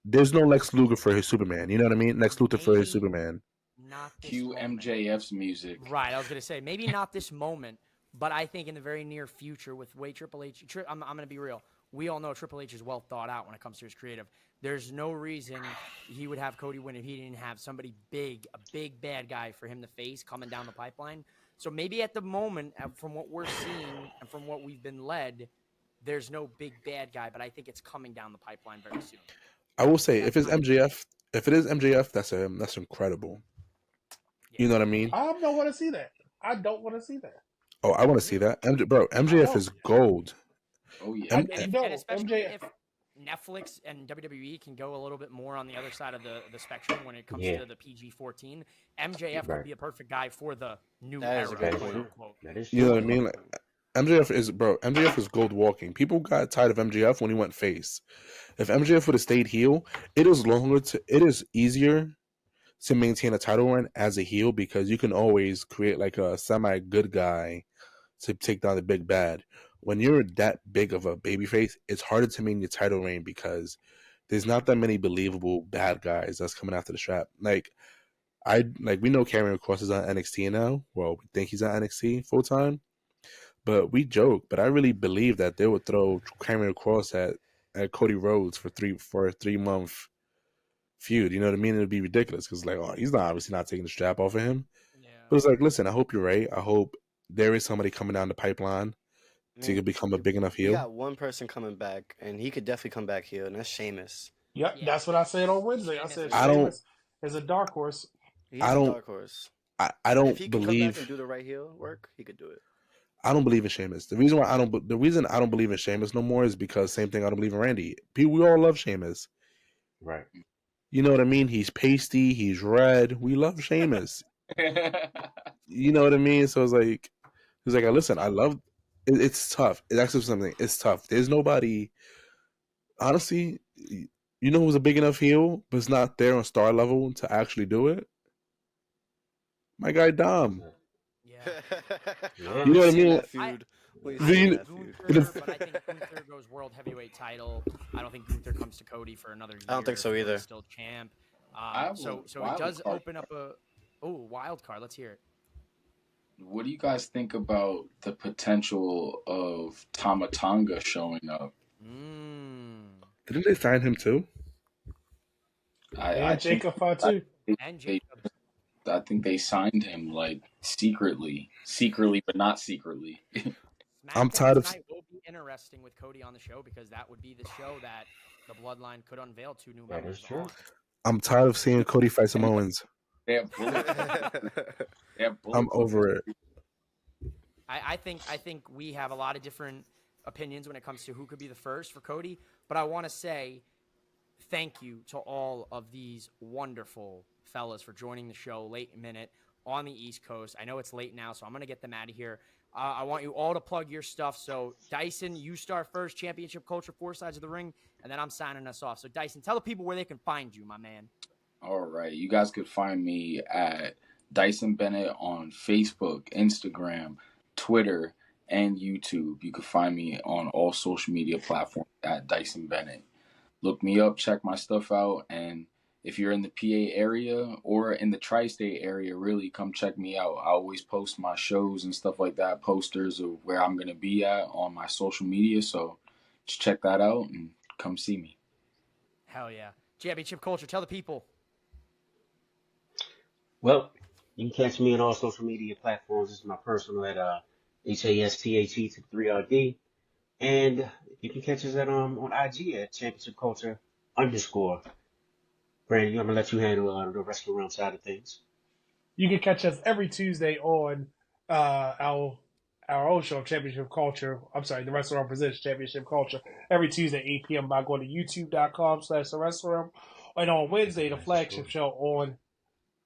There's no Lex Luger for his Superman. You know what I mean? Lex Luthor for his Superman. Cue MJF's music. Right. I was gonna say maybe not this moment, but I think in the very near future with way Triple H. I'm gonna be real. We all know Triple H is well thought out when it comes to his creative. There's no reason he would have Cody win if he didn't have somebody big, a big bad guy for him to face coming down the pipeline. So maybe at the moment, from what we're seeing and from what we've been led, there's no big bad guy, but I think it's coming down the pipeline very soon. I will say, if it is MJF, that's incredible. Yeah. You know what I mean? I don't want to see that. I don't want to see that. Oh, I want to see that. MJF is gold. Oh, yeah. Especially if Netflix and WWE can go a little bit more on the other side of the spectrum when it comes to the PG-14, MJF could be a perfect guy for the new era, quote unquote. You know what I mean? MJF is gold walking. People got tired of MJF when he went face. If MJF would have stayed heel, it is easier to maintain a title run as a heel because you can always create like a semi good guy to take down the big bad. When you're that big of a babyface, it's harder to maintain your title reign because there's not that many believable bad guys that's coming after the strap. Like we know Karrion Kross is on NXT now. Well, we think he's on NXT full time, but we joke. But I really believe that they would throw Karrion Kross at Cody Rhodes for a 3 month feud. You know what I mean? It would be ridiculous because like, oh, he's not obviously not taking the strap off of him. Yeah. But it's like, listen, I hope you're right. I hope there is somebody coming down the pipeline I to mean, become a big enough we heel. got one person coming back, and he could definitely come back here, and that's Sheamus. Yep, Yeah. that's what I said on Wednesday. I said I don't- Sheamus is a dark horse. He's I a don't- dark horse. I If don't he could come back and believe do the right heel work, he could do it. I don't believe in Sheamus. The reason I don't believe in Sheamus no more is because same thing I don't believe in Randy. We all love Sheamus. Right. You know what I mean? He's pasty, he's red. We love Sheamus. You know what I mean? So it's like listen, I love it, it's tough. It's actually something. It's tough. There's nobody honestly, you know who's a big enough heel, but it's not there on star level to actually do it? My guy Dom. Yeah. Yeah. You know what I We've seen mean? that feud. We've I seen mean, that feud. Gunther, but I think Gunther goes world heavyweight title. I don't think Gunther comes to Cody for another year. I don't think so if Cody's either. Still champ. I have So a it wild does card. open up a wild card. Let's hear it. What do you guys think about the potential of Tama Tonga showing up? Didn't they sign him too? And Jacob Fatu. And Jacob. I think they signed him like secretly, but not secretly. I'm SmackDown tired of- tonight will be interesting with Cody on the show because that would be the show that the Bloodline could unveil 2 new That members is true. on. I'm tired of seeing Cody fight Samoans. They have bullets. They have bullets. I'm over it. I think we have a lot of different opinions when it comes to who could be the first for Cody, but I want to say thank you to all of these wonderful fellas for joining the show late minute on the East Coast. I know it's late now, so I'm going to get them out of here. I want you all to plug your stuff. So, Dyson, you start first, Championship Culture, 4 Sides of the Ring, and then I'm signing us off. So, Dyson, tell the people where they can find you, my man. All right. You guys could find me at Dyson Bennett on Facebook, Instagram, Twitter, and YouTube. You can find me on all social media platforms at Dyson Bennett. Look me up, check my stuff out, and if you're in the PA area or in the tri-state area, really come check me out. I always post my shows and stuff like that, posters of where I'm going to be at on my social media, so just check that out and come see me. Hell yeah. Championship Culture, tell the people. Well, you can catch me on all social media platforms. This is my personal at HASTHE to 3RD. And you can catch us at on IG at Championship Culture _ Brandy, I'm gonna let you handle the restaurant side of things. You can catch us every Tuesday on our own show, Championship Culture. I'm sorry, the Restaurant Presents Championship Culture every Tuesday, 8 p.m. by going to youtube.com/the restaurant. And on Wednesday, the flagship show on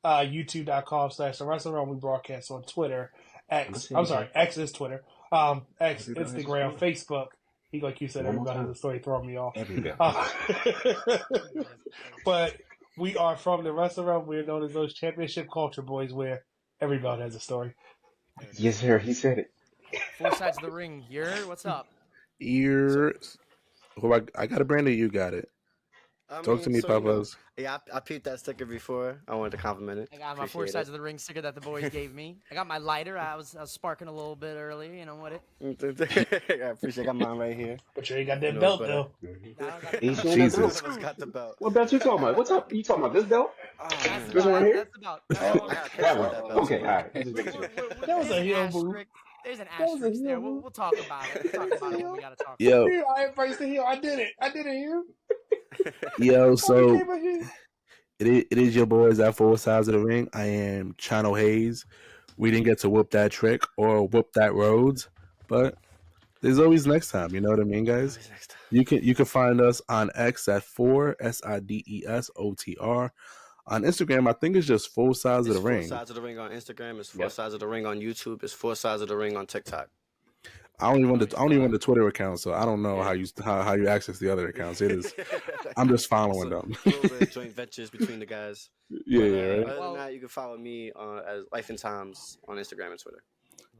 youtube.com/the restaurant. We broadcast on Twitter, X. I'm sorry, X is Twitter. X, Instagram, Facebook. He, like you said, everybody has a story throwing me off. But we are from the restaurant. We're known as those Championship Culture boys, where everybody has a story. Yes, sir. He said it. 4 Sides of the Ring. What's up? Ears. I got a Brandy, you got it. Talk to me, Papas. Yeah, I peeped that sticker before. I wanted to compliment it. I got my 4 Appreciate Sides of the Ring sticker that the boys gave me. I got my lighter. I was sparking a little bit earlier, you know what it. I appreciate I got mine right here. But you ain't got that No, belt, but, though. He's showing Jesus. us Both of us got the belt. What belt you talking about? What's up? You talking about this belt? That's This one right here? about. Oh, that one. Okay, all right. Just making sure. That was a heel move. There's an That was a asterisk there. heel move. We'll talk about it. We'll talk about it when we gotta talk. Yo, I embraced the heel. I did it, Hugh. yo, so became a heel. it is your boys at 4 Sides of the Ring. I am Chano Hayes. We didn't get to whoop that trick or whoop that Rhodes, but there's always next time. You know what I mean, guys? Always next time. You can find us on X at 4 SIDESOTR. On Instagram, I think it's just 4 Sides of It's the 4 Ring. Sides of the Ring on Instagram. It's 4 Yep. Sides of the Ring on YouTube. It's 4 Sides of the Ring on TikTok. I don't even want the Twitter account, so I don't know how you access the other accounts. It is. I'm just following them. A little bit of joint ventures between the guys. Yeah, But, right. Other than that, you can follow me as Life and Times on Instagram and Twitter.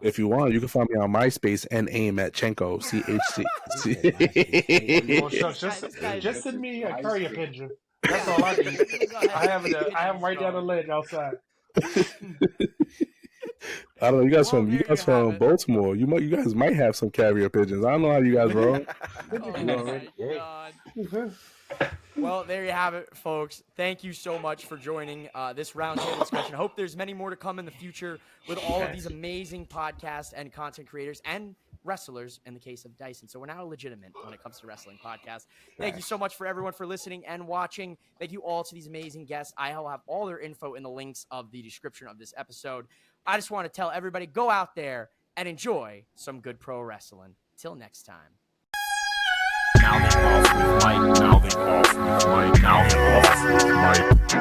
If you want, you can find me on MySpace and aim at Chenko CHC. Oh, shucks, just send me a courier pigeon. That's all I need. I have it right down the ledge outside. I don't know. You guys from Baltimore. You guys might have some carrier pigeons. I don't know how you guys roll. God. Well, there you have it, folks. Thank you so much for joining this roundtable discussion. I hope there's many more to come in the future with all of these amazing podcasts and content creators and wrestlers in the case of Dyson. So we're now legitimate when it comes to wrestling podcasts. Thank you so much for everyone for listening and watching. Thank you all to these amazing guests. I'll have all their info in the links of the description of this episode. I just want to tell everybody, go out there and enjoy some good pro wrestling. Till next time. Now they off with Mike. Now they off with Mike. Now they off with Mike.